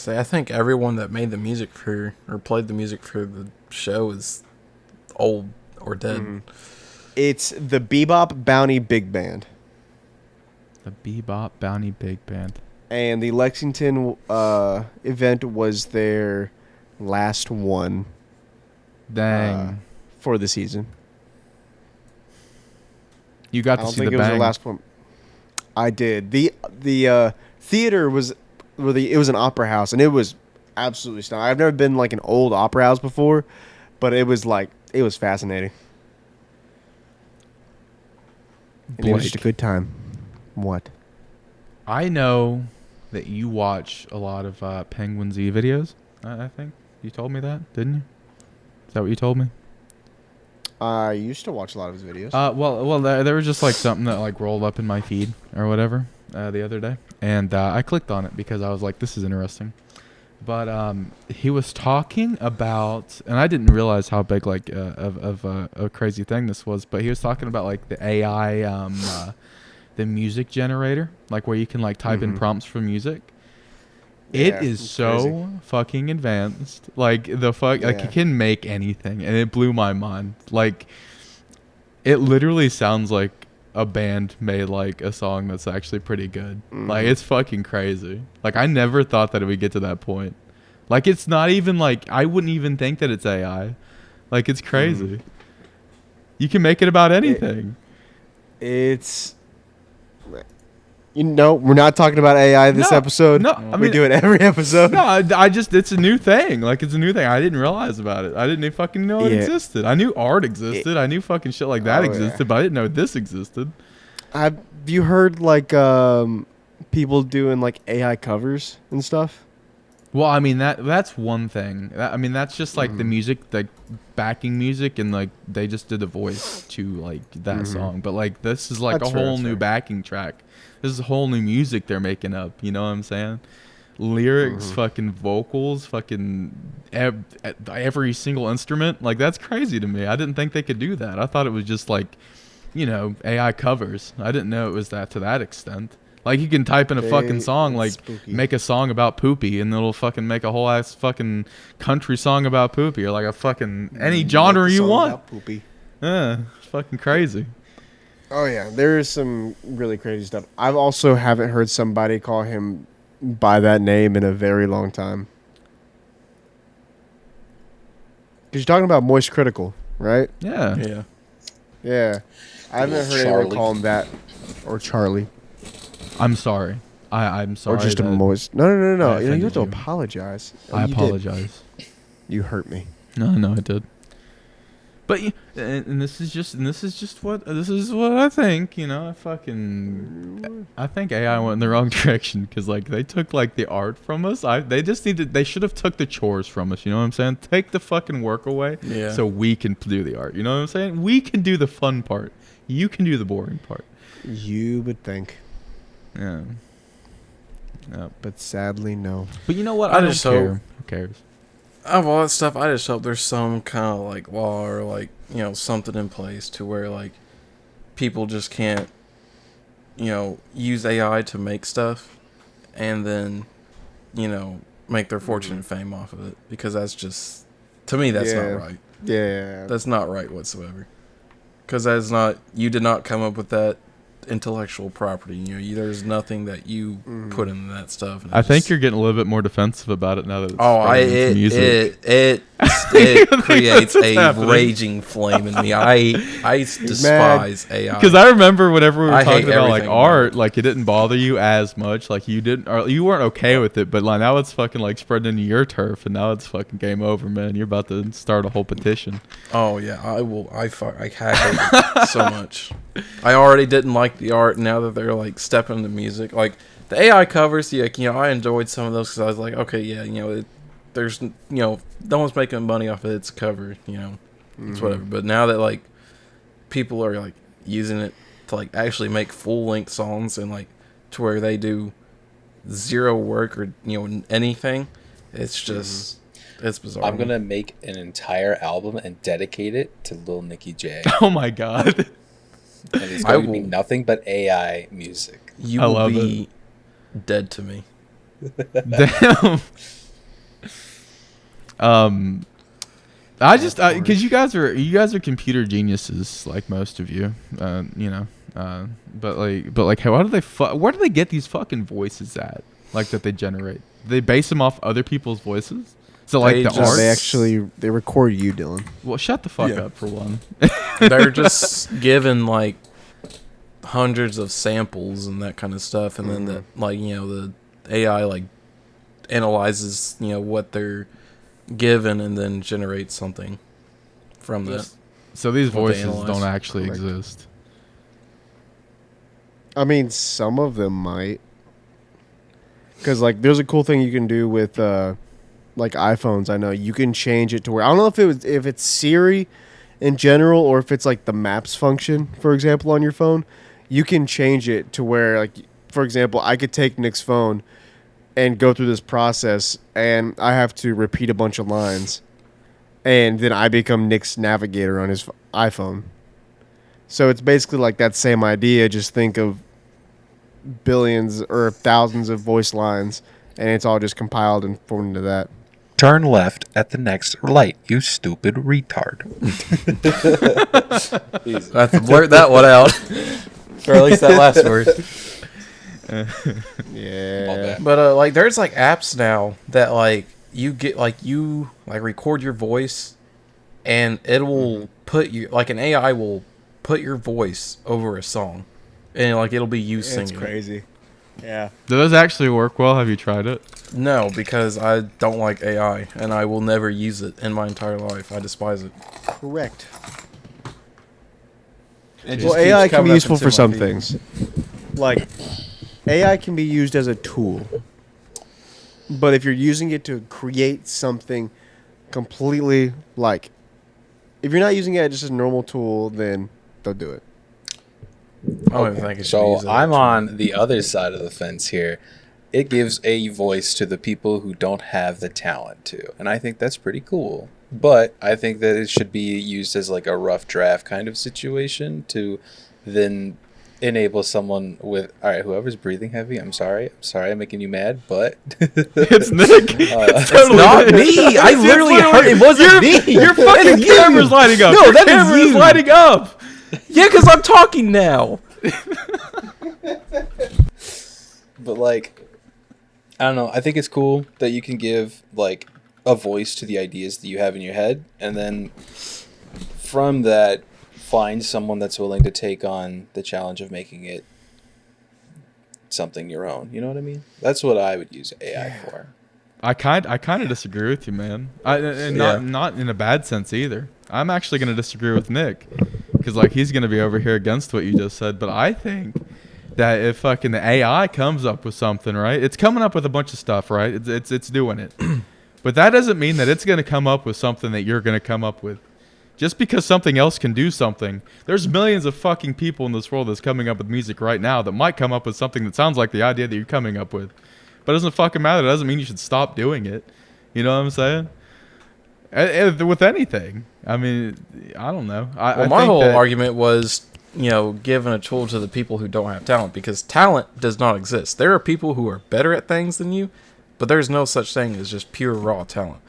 I think everyone that made the music for or played the music for the show is old or dead. It's the Bebop Bounty Big Band. The Bebop Bounty Big Band. And the Lexington event was their last one Dang. for the season. You got I to don't see think the it was bang. the last one. I did. The theater was it was an opera house, and it was absolutely stunning. I've never been like an old opera house before, but it was fascinating. And it was just a Blake, good time. What? I know that you watch a lot of Penguin Z videos. I think you told me that, didn't you? Is that what you told me? I used to watch a lot of his videos. Well, there was just like something that like rolled up in my feed or whatever the other day, and I clicked on it because I was like, this is interesting. But he was talking about, and I didn't realize how big like of a crazy thing this was. But he was talking about like the AI, the music generator, like where you can like type in prompts for music. It Yeah, is it's so crazy. fucking advanced. Like like Yeah. it can make anything, and it blew my mind. Like it literally sounds like a band made like a song that's actually pretty good. Like it's fucking crazy. Like I never thought that it would get to that point. Like it's not even like I wouldn't even think that it's AI. Like it's crazy. You can make it about anything. It's we're not talking about AI this No, episode. no, I we mean- do it every episode. No, I just it's a new thing. Like it's a new thing. I didn't realize about it. I didn't even fucking know it Yeah. existed. I knew art existed. I knew fucking shit like that Oh, yeah. existed, but I didn't know this existed. Have you heard like people doing like AI covers and stuff? Well, I mean that's one thing. I mean that's just like the music, like backing music, and like they just did the voice to like that song. But like this is like That's a fair, whole that's new fair. backing track. This is whole new music they're making up. You know what I'm saying? lyrics, fucking vocals, fucking every single instrument. Like, that's crazy to me. I didn't think they could do that. I thought it was just like, AI covers. I didn't know it was to that extent. Like, you can type in a fucking song, like, make a song about poopy, and it'll fucking make a whole ass fucking country song about poopy, or like a fucking any genre you want. About poopy. Yeah, it's fucking crazy. Oh yeah, there is some really crazy stuff. I've also haven't heard somebody call him by that name in a very long time. Because you're talking about Moist Critical, right? Yeah. Yeah. Yeah. I haven't heard anyone call him that. Or Charlie. I'm sorry. I'm sorry. Or just a that Moist. No. I You have to offended you. apologize. I You did. apologize. You hurt me. No, I did. But and this is what I think. I think AI went in the wrong direction because like they took like the art from us. They should have took the chores from us. You know what I'm saying? Take the fucking work away, Yeah. so we can do the art. You know what I'm saying? We can do the fun part. You can do the boring part. You would think. Yeah. But sadly, no. But you know what? I I don't just care. hope- Who cares? Of all that stuff, I just hope there's some kind of like law or like something in place to where like people just can't use AI to make stuff and then make their fortune and fame off of it, because that's just, to me, that's Yeah. not right. Yeah. That's not right whatsoever. Because you did not come up with that intellectual property. There's nothing that you put into that stuff. And I think you're getting a little bit more defensive about it now that it's it music. it creates what's a happening. raging flame in me. I despise AI. Because I remember whenever we were I talking hate about like everything art, about it. like it didn't bother you as much, like you didn't, or you weren't okay with it, but like now it's fucking like spreading into your turf, and now it's fucking game over, man. You're about to start a whole petition. Oh yeah, I hate it so much. I already didn't like the art. Now that they're like stepping into music, like the AI covers, I enjoyed some of those because I was like, okay, yeah, there's no one's making money off of its cover, it's whatever. But now that like people are like using it to like actually make full length songs and like to where they do zero work or anything, it's just it's bizarre. I'm gonna make an entire album and dedicate it to Lil Nicky J, Oh my god. and it's going to be nothing but AI music. You I will love be dead to me. Damn. Because you guys are computer geniuses, like most of you, but like, hey, where do they get these fucking voices at, like that they generate? Do they base them off other people's voices? So like They the just- art. They record you, Dylan. Well, shut the fuck Yeah. up for one. They're just given like hundreds of samples and that kind of stuff, and then the AI like analyzes what they're given and then generates something from that. So these What they voices analyze. don't actually Correct. exist. I mean, some of them might. Because, like, there's a cool thing you can do with, like, iPhones. I know you can change it to where... I don't know if it's Siri in general or if it's, like, the Maps function, for example, on your phone. You can change it to where, like, for example, I could take Nick's phone and go through this process, and I have to repeat a bunch of lines. And then I become Nick's navigator on his iPhone. So it's basically like that same idea. Just think of billions or thousands of voice lines, and it's all just compiled and formed into that. Turn left at the next light, you stupid retard. I have to blurt that one out, or at least that last word. Yeah. But like, there's like apps now that like you get record your voice, and it will put you like an AI will put your voice over a song, and like it'll be you singing. It's crazy. Yeah. Do those actually work well? Have you tried it? No, because I don't like AI, and I will never use it in my entire life. I despise it. Correct. It just Well, keeps AI can coming be up useful into for my some feed. things. Like, AI can be used as a tool. But if you're using it to create something completely, like, if you're not using it just as a normal tool, then don't do it. I don't even think it should So use it. I'm on the other side of the fence here. it gives a voice to the people who don't have the talent to. And I think that's pretty cool. But I think that it should be used as like a rough draft kind of situation to then enable someone with, all right, whoever's breathing heavy, I'm sorry I'm making you mad, but It's Nick. It's not me. I literally heard it wasn't me. Your fucking camera's lighting up. No, Your that is camera's you. lighting up. Yeah, because I'm talking now. but like, I don't know. I think it's cool that you can give like a voice to the ideas that you have in your head, and then from that, find someone that's willing to take on the challenge of making it something your own. You know what I mean? That's what I would use AI for. I kind of disagree with you, man. And not in a bad sense either. I'm actually going to disagree with Nick because like he's going to be over here against what you just said. But I think that if fucking the AI comes up with something, right? It's coming up with a bunch of stuff, right? It's doing it. But that doesn't mean that it's going to come up with something that you're going to come up with. Just because something else can do something, there's millions of fucking people in this world that's coming up with music right now that might come up with something that sounds like the idea that you're coming up with. But it doesn't fucking matter. It doesn't mean you should stop doing it. You know what I'm saying? With anything. I mean, I don't know. Well, my whole argument was, giving a tool to the people who don't have talent, because talent does not exist. There are people who are better at things than you, but there's no such thing as just pure raw talent.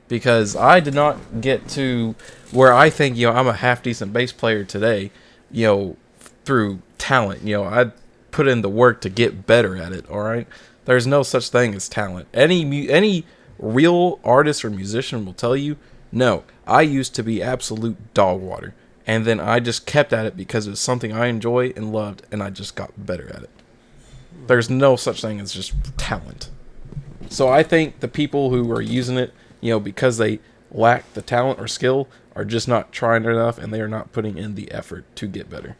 Because I did not get to where I think, I'm a half-decent bass player today, through talent. I put in the work to get better at it, all right? There's no such thing as talent. Any real artist or musician will tell you, no, I used to be absolute dog water. And then I just kept at it because it was something I enjoy and loved, and I just got better at it. There's no such thing as just talent. So I think the people who are using it, because they lack the talent or skill, are just not trying enough, and they are not putting in the effort to get better.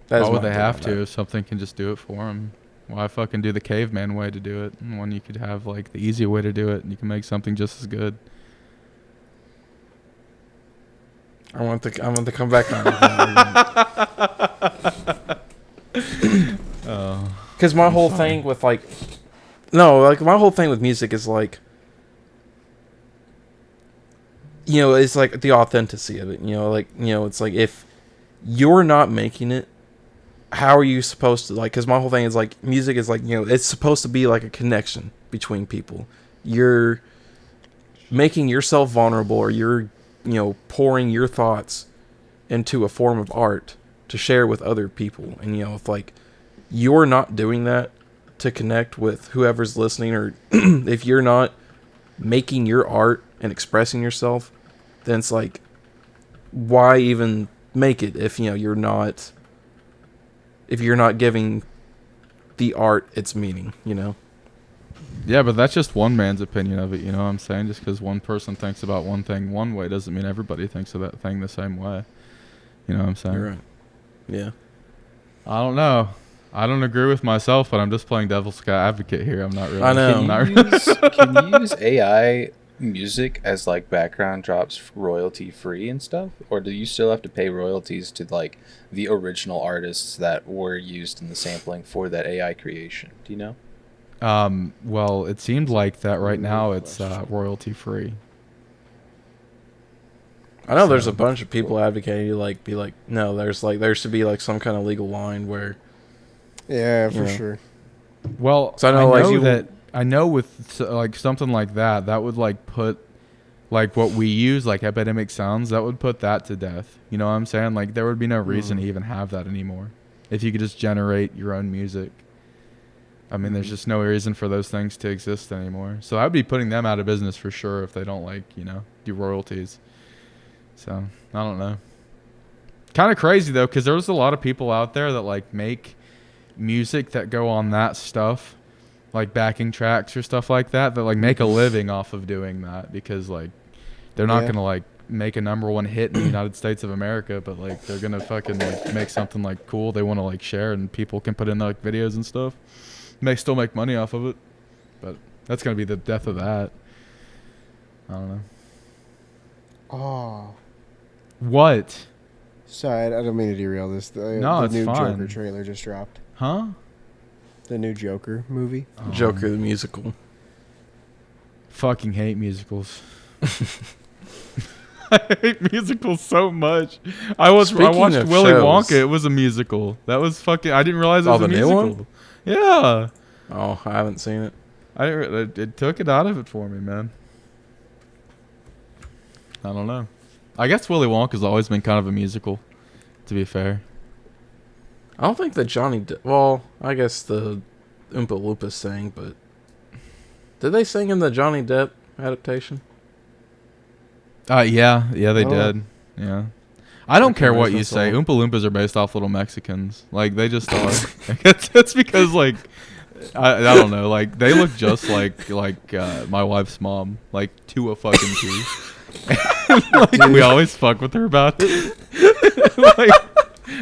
Why would they have to if something can just do it for them? Why fucking do the caveman way to do it when you could have like the easy way to do it and you can make something just as good? I want to come back on that. Because my whole thing with my whole thing with music is like, it's like the authenticity of it. It's like if you're not making it, how are you supposed to, like, because my whole thing is like, music is like, it's supposed to be like a connection between people. You're making yourself vulnerable, or you're, pouring your thoughts into a form of art to share with other people. And, if like you're not doing that to connect with whoever's listening, or if you're not making your art and expressing yourself, then it's like, why even make it if you're not giving the art its meaning, Yeah, but that's just one man's opinion of it, you know what I'm saying? Just because one person thinks about one thing one way doesn't mean everybody thinks of that thing the same way. You know what I'm saying? You're right. Yeah. I don't know. I don't agree with myself, but I'm just playing devil's advocate here. I'm not really. I know. Can you use AI music as like background drops royalty free and stuff, or do you still have to pay royalties to like the original artists that were used in the sampling for that AI creation? Do you know? Well, it seemed like that right now it's royalty free. I know there's a bunch of people advocating no, there should be like some kind of legal line where. Yeah, for sure. Well, so I know with like something like that would like put like what we use, like epidemic sounds, that would put that to death. You know what I'm saying? Like there would be no reason to even have that anymore if you could just generate your own music. I mean, there's just no reason for those things to exist anymore. So I'd be putting them out of business for sure if they don't like, do royalties. So I don't know. Kind of crazy though, because there's a lot of people out there that like make music that go on that stuff, like backing tracks or stuff like that like make a living off of doing that, because like they're not gonna like make a #1 hit in the United States of America, but like they're gonna fucking like make something like cool they want to like share, and people can put in like videos and stuff, still make money off of it. But that's gonna be the death of that. I don't know. Oh, what? sorry, I don't mean to derail this. No, the it's new fine. Joker trailer just dropped. Huh? The new Joker movie. Joker the musical. Fucking hate musicals. I hate musicals so much. I watched Speaking Willy of Wonka. shows- It was a musical. That was fucking. I didn't realize it was Oh, a the new musical. one? Yeah. Oh, I haven't seen it. It took it out of it for me, man. I don't know. I guess Willy Wonka's always been kind of a musical, to be fair. I don't think that Johnny... well, I guess the Oompa Loompas sang, but... Did they sing in the Johnny Depp adaptation? Yeah, they Oh. did. Yeah. I don't Okay, care what there's you no say. song. Oompa Loompas are based off little Mexicans. Like, they just are. It's because, like, I don't know. Like, they look just like my wife's mom. Like, to a fucking T. Like, we always fuck with her about it. Like,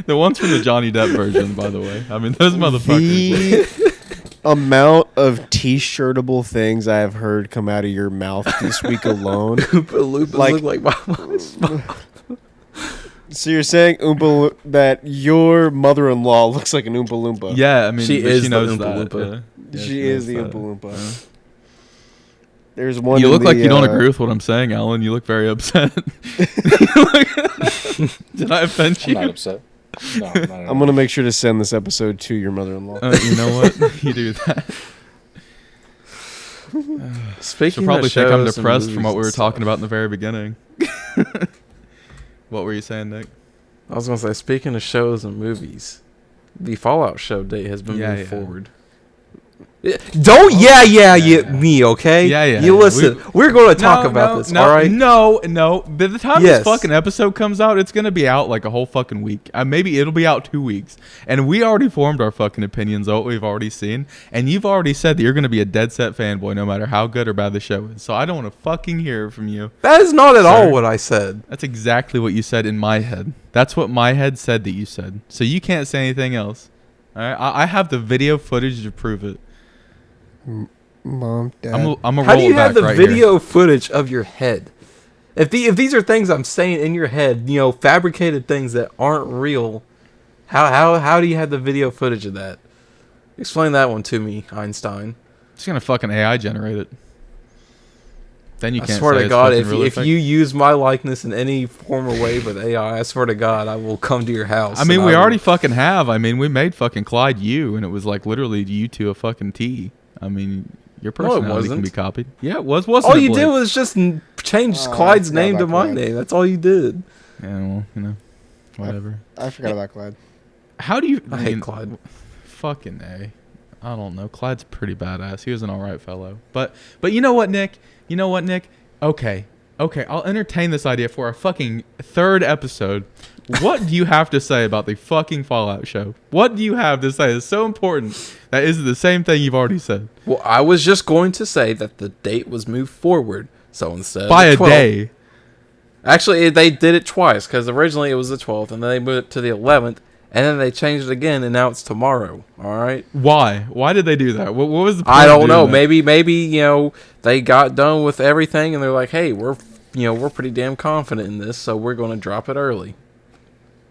the ones from the Johnny Depp version, by the way. I mean, those motherfuckers. The amount of t-shirtable things I have heard come out of your mouth this week alone. Oompa Loompas Like- look like my mom's mom. So you're saying that your mother-in-law looks like an Oompa Loompa? Yeah, I mean, She but is she the knows Oompa that. Loompa. Yeah, She knows is the that. Oompa Loompa. Yeah. There's one. You in look like the, you don't agree with what I'm saying, Alan. You look very upset. Did I offend I'm you? not upset. No, not at all. I'm gonna make sure to send this episode to your mother-in-law. You know what? You do that. Speaking She'll probably of think I'm shows and depressed from movies what we were and talking stuff, about in the very beginning. What were you saying, Nick? I was gonna say, speaking of shows and movies, the Fallout show date has been moved forward. Don't me, okay? Yeah, yeah, You yeah. listen. We're going to talk about this, all right? No. By the time Yes. this fucking episode comes out, it's gonna be out like a whole fucking week. Maybe it'll be out 2 weeks. And we already formed our fucking opinions on what we've already seen. And you've already said that you're gonna be a dead set fanboy no matter how good or bad the show is. So I don't want to fucking hear it from you. That is not at Sir. all what I said. That's exactly what you said in my head. That's what my head said that you said. So you can't say anything else. All right? I have the video footage to prove it. Mom, Dad. I'm gonna How roll do you it have back the right video here. footage of your head? If these are things I'm saying in your head, you know, fabricated things that aren't real, how do you have the video footage of that? Explain that one to me, Einstein. It's gonna fucking AI generate it. Then you I can't swear say to it's God, fucking real or if fake. you use my likeness in any form or way with AI, I swear to God, I will come to your house. I mean, and we will- already fucking have. I mean, we made fucking Clyde you, and it was like literally you to a fucking T. I mean, your No, it personality can wasn't. be copied. Yeah, it was. Wasn't All it, you Blake? did was just change Oh, I Clyde's forgot name to about my Clyde. name. That's all you did. Yeah, well, you know, whatever. I forgot about Clyde. How do you? I hate Clyde. Fucking A. I don't know. Clyde's pretty badass. He was an alright fellow. But you know what, Nick? Okay. I'll entertain this idea for a fucking third episode. What do you have to say about the fucking Fallout show? What do you have to say? It's so important. That is the same thing you've already said. Well, I was just going to say that the date was moved forward. So instead By of a 12 day. Actually, they did it twice because originally it was the 12th, and then they moved it to the 11th, and then they changed it again, and now it's tomorrow. All right. Why? Why did they do that? What was the point I of don't doing know. that? Maybe you know they got done with everything, and they're like, "Hey, we're pretty damn confident in this, so we're going to drop it early."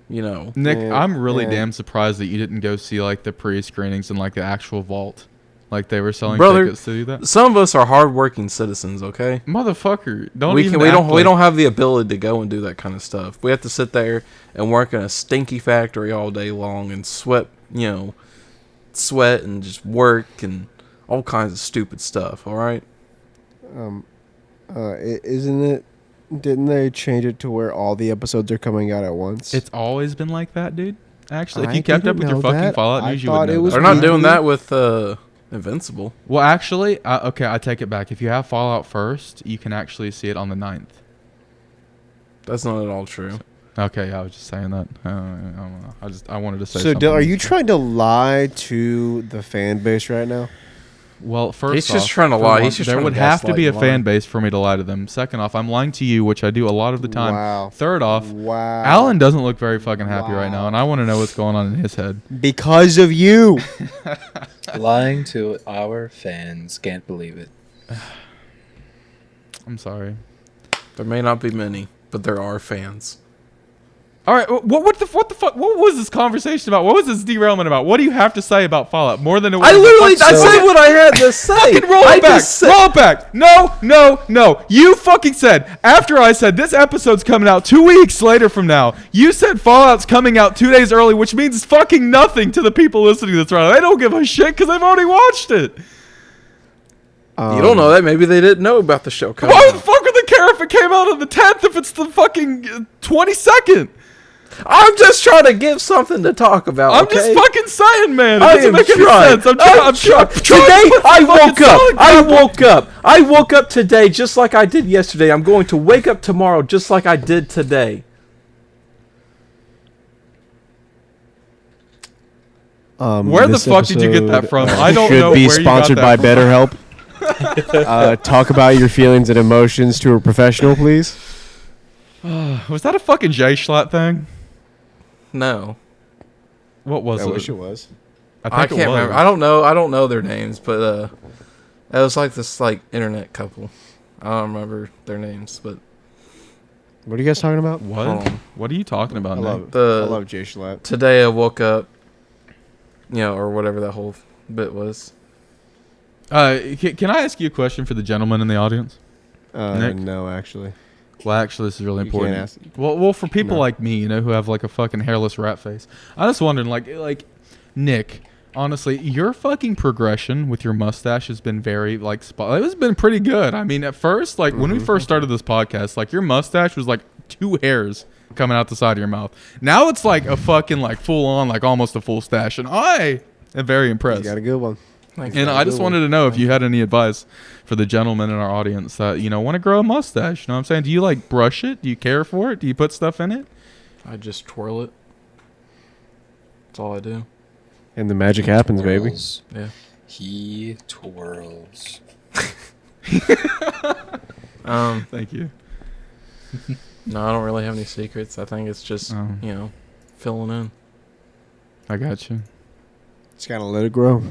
You know. Nick, Yeah, I'm really yeah. damn surprised that you didn't go see like the pre-screenings in like the actual vault. Like they were selling Brother, tickets to do that. Some of us are hardworking citizens. Okay. Motherfucker, don't we even we act don't have the ability to go and do that kind of stuff. We have to sit there and work in a stinky factory all day long and sweat and just work and all kinds of stupid stuff. All right. Isn't it? Didn't they change it to where all the episodes are coming out at once? It's always been like that, dude. Actually, if I you kept up didn't with your know fucking that. Fallout I news, you thought would know it was that. They're not weekly. doing that with Invincible. Well, actually, okay, I take it back. If you have Fallout first, you can actually see it on the 9th. That's not at all true. Okay, I was just saying that. I don't know. I wanted to say So, something. are you trying to lie to the fan base right now? Well, first He's just off, trying to for lie. one, He's just there trying to would have to gaslight be a and fan lie. base for me to lie to them. Second off, I'm lying to you, which I do a lot of the time. Wow. Third off, Wow. Alan doesn't look very fucking happy right now, Wow. and I want to know what's going on in his head. Because of you. Lying to our fans. Can't believe it. I'm sorry. There may not be many, but there are fans. All right, what the fuck? What was this conversation about? What was this derailment about? What do you have to say about Fallout more than it was? I said what I had to say. Fucking roll it back. No. You fucking said, after I said this episode's coming out 2 weeks later from now, you said Fallout's coming out 2 days early, which means fucking nothing to the people listening to this right now. They don't give a shit because they've already watched it. You don't know that. Maybe they didn't know about the show coming Why out. the fuck would they care if it came out on the 10th if it's the fucking 22nd? I'm just trying to give something to talk about. I'm just fucking saying, man. It I doesn't am make any trying. sense. I'm trying. Today I woke up today just like I did yesterday. I'm going to wake up tomorrow just like I did today. Where the fuck did you get that from? I don't know where you got that from. Should be sponsored by BetterHelp. Talk about your feelings and emotions to a professional, please. Was that a fucking J-Schlatt thing? No. What was it? I wish it was. I can't remember. I don't know their names, but it was like this internet couple. I don't remember their names, but what are you guys talking about? What? What are you talking about? I Nick? love Jay Schlatt. Today I woke up, or whatever that whole bit was. Can I ask you a question for the gentleman in the audience? Nick? No, actually. Well, actually, this is really important. Can't ask. Well, for people like me, who have like a fucking hairless rat face, I'm just wondering, like Nick, honestly, your fucking progression with your mustache has been very it's been pretty good. I mean, at first, when we first started this podcast, your mustache was like 2 hairs coming out the side of your mouth. Now it's like a fucking full on, almost a full stash, and I am very impressed. You got a good one. And I just wanted to know if you had any advice for the gentlemen in our audience that, want to grow a mustache. You know what I'm saying? Do you brush it? Do you care for it? Do you put stuff in it? I just twirl it. That's all I do. And the magic happens, baby. Yeah. He twirls. Thank you. No, I don't really have any secrets. I think it's just, filling in. I got you. Just gotta let it grow.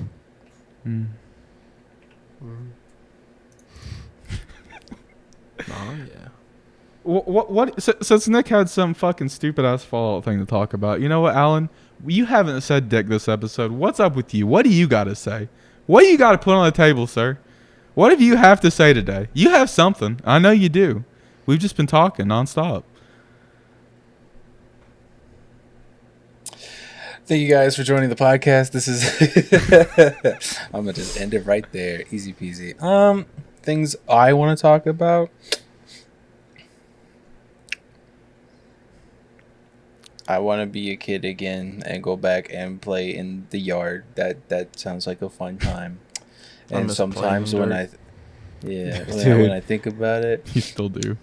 Mm. Oh yeah. What since Nick had some fucking stupid ass Fallout thing to talk about, you know what, Alan? You haven't said dick this episode. What's up with you? What do you got to say? What do you got to put on the table, sir? What do you have to say today? You have something. I know you do. We've just been talking nonstop. Thank you guys for joining the podcast. This is I'm gonna just end it right there. Easy peasy. Things I want to talk about. I want to be a kid again and go back and play in the yard. That sounds like a fun time. And sometimes when when I think about it, You still do.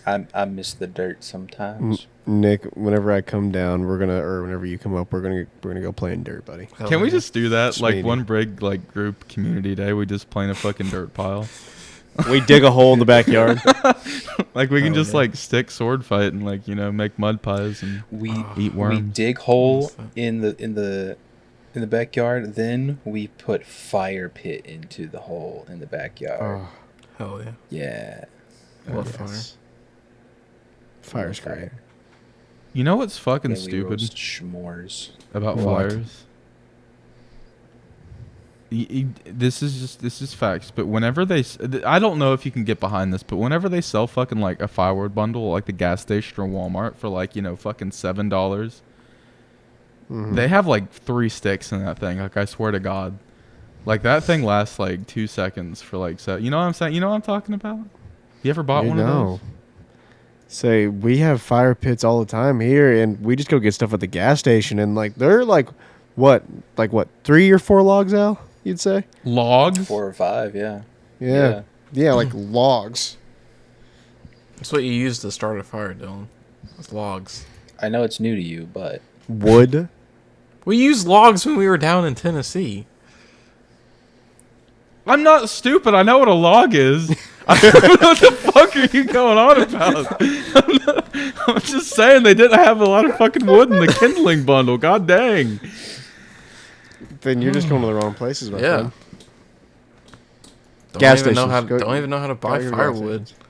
I miss the dirt sometimes. Nick, whenever I come down, or whenever you come up, we're gonna go play in dirt, buddy. Can we just do that? Sweetie. One big group community day. We just play in a fucking dirt pile. We dig a hole in the backyard. We can just stick sword fight and make mud pies and eat worms. We dig hole in the backyard. Then we put fire pit into the hole in the backyard. Oh, hell yeah. Yeah. What yes. fire? Fire's great. You know what's fucking Then we stupid roast s'mores. about What? fires? This is facts, but whenever I don't know if you can get behind this, but whenever they sell fucking a firewood bundle at the gas station or Walmart for fucking $7, they have 3 sticks in that thing. I swear to God, that thing lasts 2 seconds for you know what I'm saying? You know what I'm talking about? You ever bought one of those? Say, we have fire pits all the time here, and we just go get stuff at the gas station, and they're what 3 or 4 logs, Al? You'd say Logs? 4 or 5, yeah. Yeah, logs. That's what you use to start a fire, Dylan. With logs. I know it's new to you, but Wood. We used logs when we were down in Tennessee. I'm not stupid. I know what a log is. I don't know what the fuck are you going on about? I'm just saying they didn't have a lot of fucking wood in the kindling bundle. God dang. Then you're just going to the wrong places, my friend. Don't Gas even stations. don't even know how to buy go to gas firewood. stations.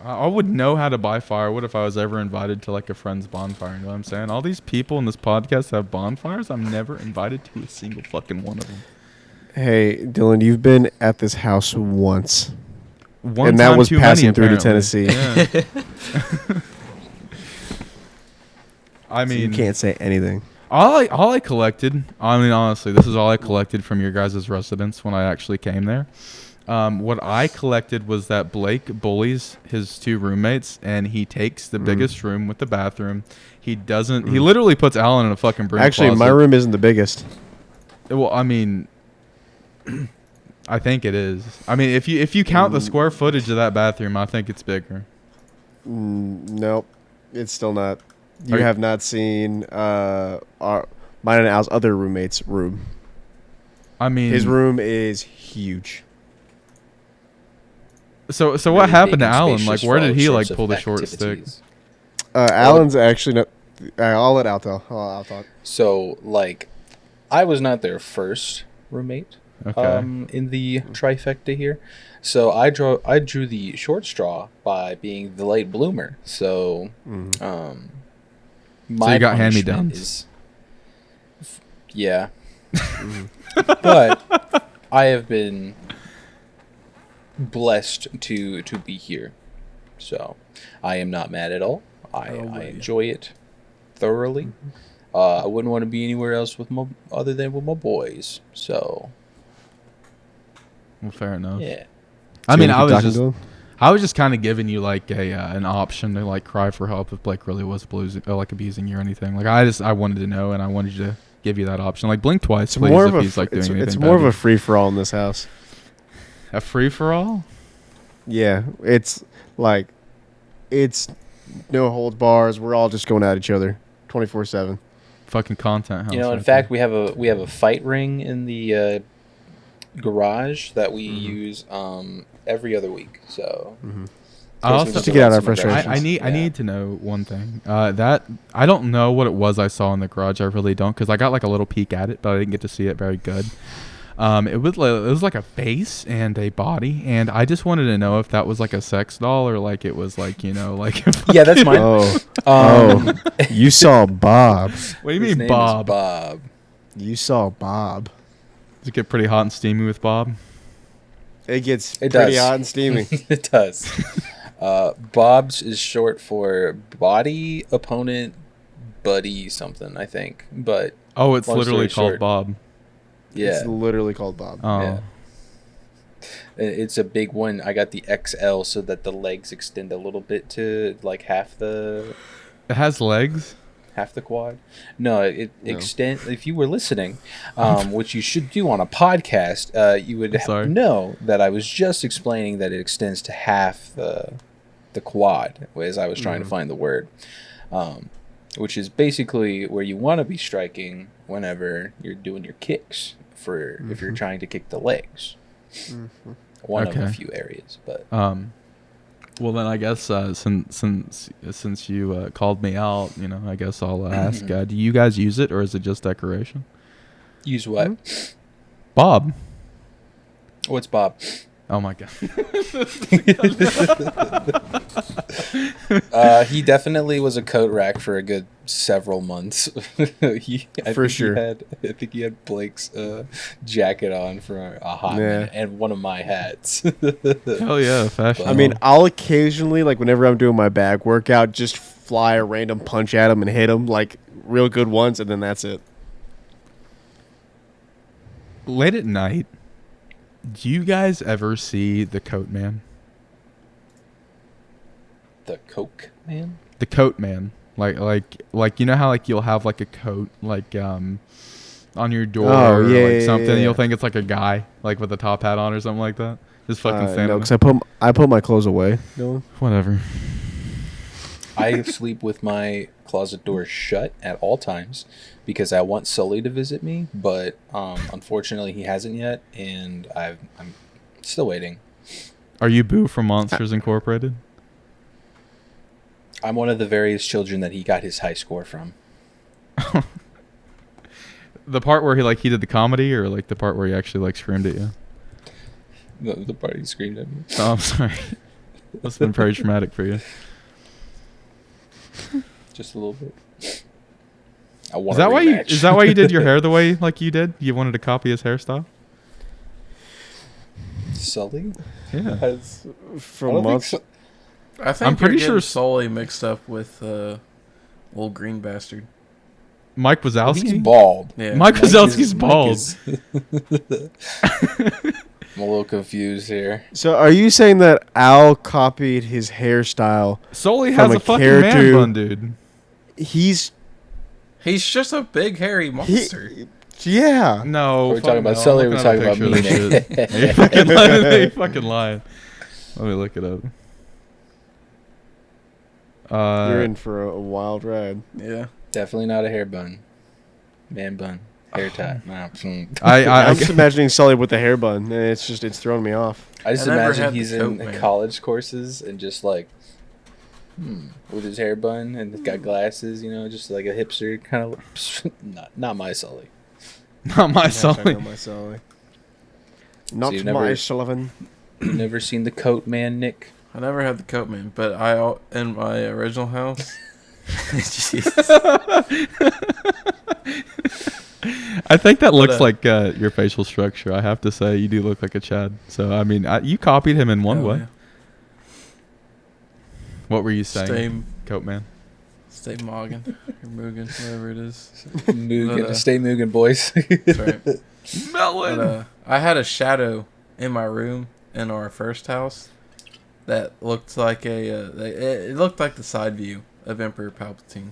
I would know how to buy firewood if I was ever invited to like a friend's bonfire. You know what I'm saying? All these people in this podcast have bonfires. I'm never invited to a single fucking one of them. Hey, Dylan, you've been at this house once. One and that time was too passing many, through to apparently. Tennessee. Yeah. I So mean, you can't say anything. all I collected. I mean, honestly, this is all I collected from your guys' residence when I actually came there. What I collected was that Blake bullies his 2 roommates, and he takes the biggest room with the bathroom. He doesn't. He literally puts Alan in a fucking broom Actually, closet. my room isn't the biggest. Well, I mean, I think it is. I mean, if you count the square footage of that bathroom, I think it's bigger. Nope, it's still not. Are You you- have not seen mine and Al's other roommate's room. I mean, His room is huge. So what Really happened big to and Alan? spacious Like, for where all did he like sorts of pull the short stick? activities. Alan's actually not. I'll let Al tell. I'll talk. So, like, I was not their first roommate Okay. in the trifecta here. So I drew the short straw by being the late bloomer. So, my you got punishment hand-me-downs. is, yeah. But I have been blessed to be here. So I am not mad at all. I enjoy it thoroughly. I wouldn't want to be anywhere else other than with my boys. So Well, fair enough. yeah. I mean, I was Dylan? just kind of giving you like a an option to like cry for help if Blake really was like abusing you or anything. Like I wanted to know, and I wanted to give you that option. Like blink twice, It's please, more if of a. he's like doing anything. It's more of bad. a free for all in this house. A free for all. Yeah, it's like, it's no holds bars. We're all just going at each other, 24/7. Fucking content house. You know, in right fact, there. we have a fight ring in the garage that we use every other week. So I also Just to get out our Some frustrations. aggression. I need to know one thing. That I don't know what it was I saw in the garage. I really don't, because I got like a little peek at it, but I didn't get to see it very good. It was like a face and a body, and I just wanted to know if that was like a sex doll or like it was like, you know, like. yeah, that's mine. Oh, you saw Bob. What do you His mean, name is Bob? Bob. You saw Bob. Does it get pretty hot and steamy with Bob? It gets It pretty does. hot and steamy. It does. Bob's is short for body, opponent, buddy, something, I think. But Oh, it's Long literally story called short. Bob. yeah, It's literally called Bob. Oh. Yeah. It's a big one. I got the XL so that the legs extend a little bit to like half the It has legs. quad. No, it No. extend. If you were listening, which you should do on a podcast, you would Sorry. know that I was just explaining that it extends to half the quad, as I was trying to find the word, which is basically where you want to be striking whenever you're doing your kicks for if you're trying to kick the legs. One of a Okay. few areas, but Well, then I guess since you called me out, you know, I guess I'll ask: do you guys use it, or is it just decoration? use what? Bob. What's Bob? Oh my god. He definitely was a coat rack for a good several months. For sure. I think he had Blake's jacket on for a hot minute, and one of my hats. Hell yeah, fashion. I mean, I'll occasionally, like, whenever I'm doing my bag workout, just fly a random punch at him and hit him, like, real good ones, and then that's it. late at night, do you guys ever see the Coat Man? The Coke Man? The Coat Man, like you know how like you'll have like a coat like on your door Oh, or yeah, like yeah, something, yeah, and you'll yeah. think it's like a guy like with a top hat on or something like that. Just fucking standing. No, there. because I put my clothes away. No. Whatever. I sleep with my closet door shut at all times because I want Sully to visit me, but unfortunately he hasn't yet, and I'm still waiting. Are you Boo from Monsters Incorporated? I'm one of the various children that he got his high score from. The part where he did the comedy, or like the part where he actually like screamed at you? The part he screamed at me. Oh, I'm sorry. Must have been very traumatic for you. Just a little bit. Is that why you did your hair the way like you did? You wanted to copy his hairstyle? Sully? Yeah. Has, From months. I think I'm pretty sure Sully mixed up with old green bastard. Mike he's Wazowski? bald. Yeah. Mike Wazowski's Mike bald. I'm a little confused here. So are you saying that Al copied his hairstyle? Sully From has a a fucking character- man bun, dude. He's He's just a big hairy monster. yeah. No. Are we fuck talking about no. Sully I'm or are we looking talking at a about picture of me? that shit. You fucking lying. You fucking lying. Let me look it up. You're in for a wild ride. Yeah. Definitely not a hair bun. Man bun. Hair tie. Nah, I'm just imagining Sully with the hair bun, and it's throwing me off. I just I never imagine had the he's coat, in man. college courses and just like, with his hair bun and he's got glasses, just like a hipster kind of. Not my Sully. Not my Sully. Not my Sully. Not you've my never- Sullivan. You've never seen the coat man, Nick? I never had the coat man, but in my original house. Jesus. I think that looks But, like your facial structure. I have to say, you do look like a Chad. So, I mean, you copied him in one Hell way. yeah. What were you saying, Stay, Coat Man? stay Moggin or Mugen, whatever it is. Mugen, But, stay Mugen, boys. That's right. Melon! But, I had a shadow in my room in our first house that looked like it looked like the side view of Emperor Palpatine.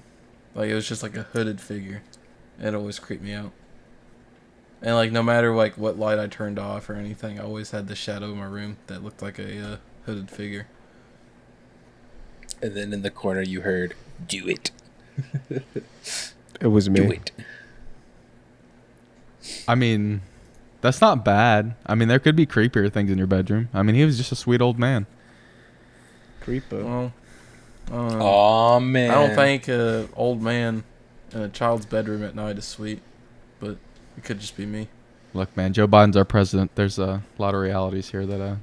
Like it was just like a hooded figure. It always creeped me out. And like no matter like what light I turned off or anything, I always had the shadow in my room that looked like a hooded figure. And then in the corner you heard, "Do it, It was me. do it." I mean, that's not bad. I mean, there could be creepier things in your bedroom. I mean, he was just a sweet old man. Creepo. Well, I don't know. Oh man, I don't think an old man in a child's bedroom at night is sweet, but it could just be me. Look, man, Joe Biden's our president. There's a lot of realities here that,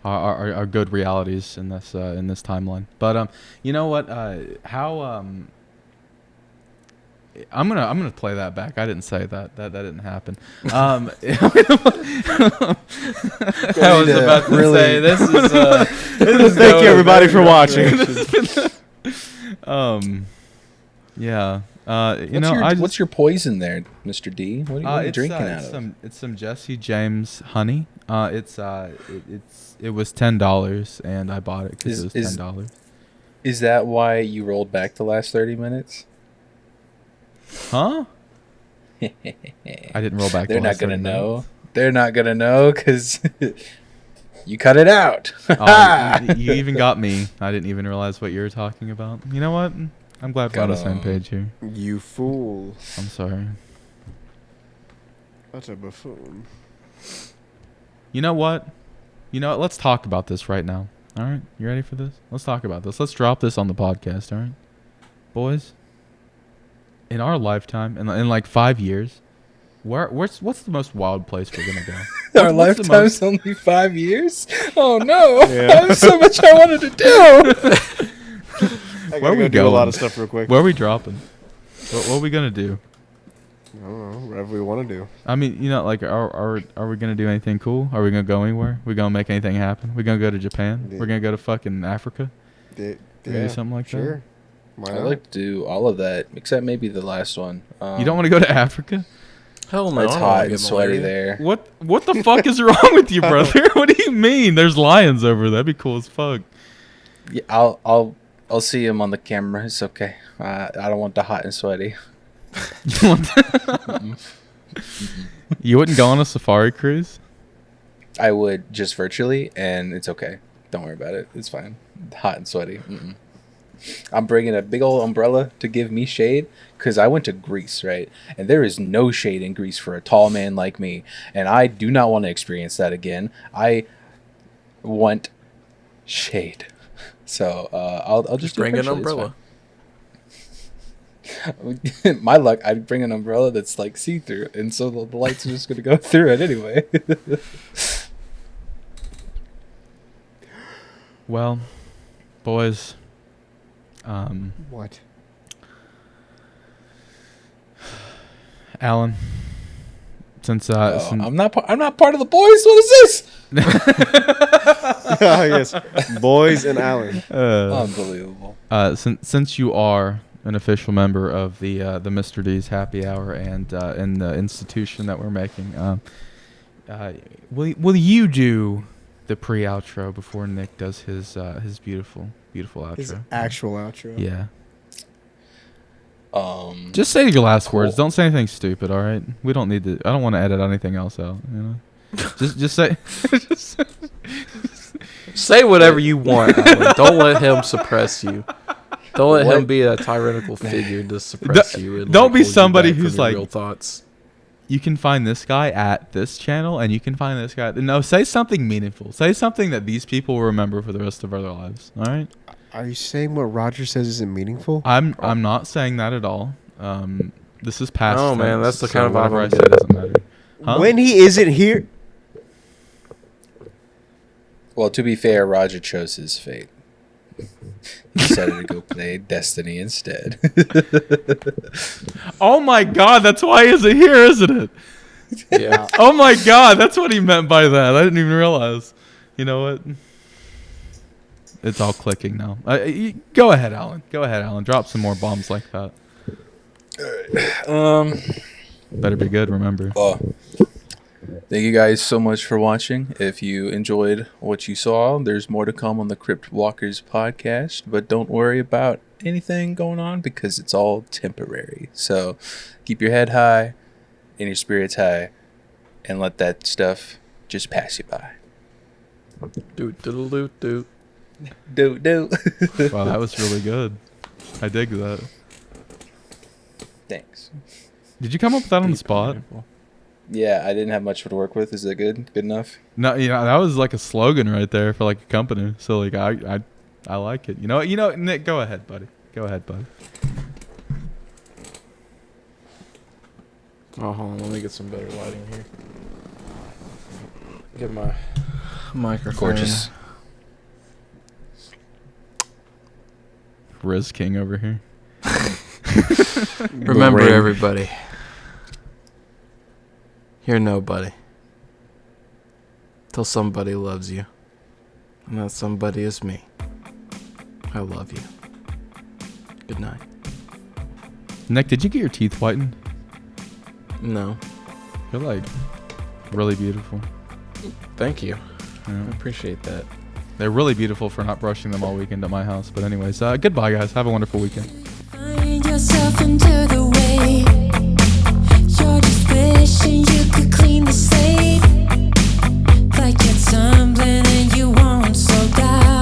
are good realities in this timeline. But you know what? I'm gonna play that back. I didn't say that. That didn't happen. I was about to really- say this is. Thank you everybody for watching. Yeah. What's your poison there, Mr. D? What are you it's, drinking out of? It's some Jesse James honey. It was $10 and I bought it because it was $10. Is that why you rolled back the last 30 minutes? Huh? I didn't roll back. They're the not last gonna 30 know. minutes. They're not gonna know because you cut it out. You even got me. I didn't even realize what you were talking about. You know what? I'm glad we're on the same page here. You fool. I'm sorry. That's a buffoon. You know what? Let's talk about this right now. All right? You ready for this? Let's talk about this. Let's drop this on the podcast, all right? Boys, in our lifetime, in like 5 years, what's the most wild place we're going to go? Our What's the lifetime's most- only 5 years. Oh no! Yeah. I have so much I wanted to do. I Where gotta we go do a lot going? of stuff real quick. Where are we dropping? What are we going to do? I don't know. Whatever we want to do. I mean, like, are we gonna do anything cool? Are we gonna go anywhere? We gonna make anything happen? We gonna go to Japan? Yeah. We're gonna go to fucking Africa? Yeah, Do something like that? sure. Why I not? like to do all of that except maybe the last one. You don't want to go to Africa? Hell no, It's I don't wanna hot get and sweaty malaria. there. What the fuck is wrong with you, brother? What do you mean? There's lions over there. That'd be cool as fuck. Yeah, I'll see him on the camera. It's okay. I don't want the hot and sweaty. You want You wouldn't go on a safari cruise? I would just virtually, and it's okay. Don't worry about it. It's fine. Hot and sweaty. Mm-mm. I'm bringing a big old umbrella to give me shade because I went to Greece, right? And there is no shade in Greece for a tall man like me. And I do not want to experience that again. I want shade. So I'll just do it Bring an virtually. It's umbrella. fine. My luck, I'd bring an umbrella that's like see-through. And so the lights are just going to go through it anyway. Well, boys, What? Alan, since I'm not part of the boys. What is this? Yes, boys and Alan. Unbelievable. Since you are an official member of the Mr. D's Happy Hour and in the institution that we're making, will you do the pre-outro before Nick does his beautiful outro? His actual outro. Yeah. Just say your last words. Don't say anything stupid. All right. We don't need to. I don't want to edit anything else out. You know. just say. Say whatever you want, Alan. Don't let him suppress you. Don't let him be a tyrannical figure to suppress you. And don't be hold you somebody back from who's your like- real thoughts. You can find this guy at this channel, and you can find this guy. No, say something meaningful. Say something that these people will remember for the rest of their lives. All right. Are you saying what Roger says isn't meaningful? I'm not saying that at all. This is past. Oh, man, tense, that's the so kind of vibe whatever I I'm say getting. doesn't matter. Huh? When he isn't here. Well, to be fair, Roger chose his fate. He decided to go play Destiny instead. Oh my God, that's why he isn't here, isn't it? Yeah. Oh my God, that's what he meant by that. I didn't even realize. You know what? It's all clicking now. Go ahead, Alan. Go ahead, Alan. Drop some more bombs like that. Better be good, remember. Thank you guys so much for watching. If you enjoyed what you saw, there's more to come on the Crypt Walkers podcast, but don't worry about anything going on because it's all temporary. So keep your head high and your spirits high and let that stuff just pass you by. Do. Do. Wow, that was really good. I dig that. Thanks. Did you come up with that on the spot? Yeah, I didn't have much to work with. Is that good? Good enough? No, you know, that was like a slogan right there for like a company. So like I like it. You know, Nick, go ahead, buddy. Go ahead, buddy. Oh, hold on. Let me get some better lighting here. Get my microphone. Gorgeous. Riz King over here. Remember, Ring. everybody. You're nobody. Till somebody loves you. And that somebody is me. I love you. Good night. Nick, did you get your teeth whitened? No. They're like really beautiful. Thank you. Yeah. I appreciate that. They're really beautiful for not brushing them all weekend at my house. But anyways, goodbye, guys. Have a wonderful weekend. Find yourself into the way. You're just wishing you could clean the slate. Like you're tumbling and you won't slow down.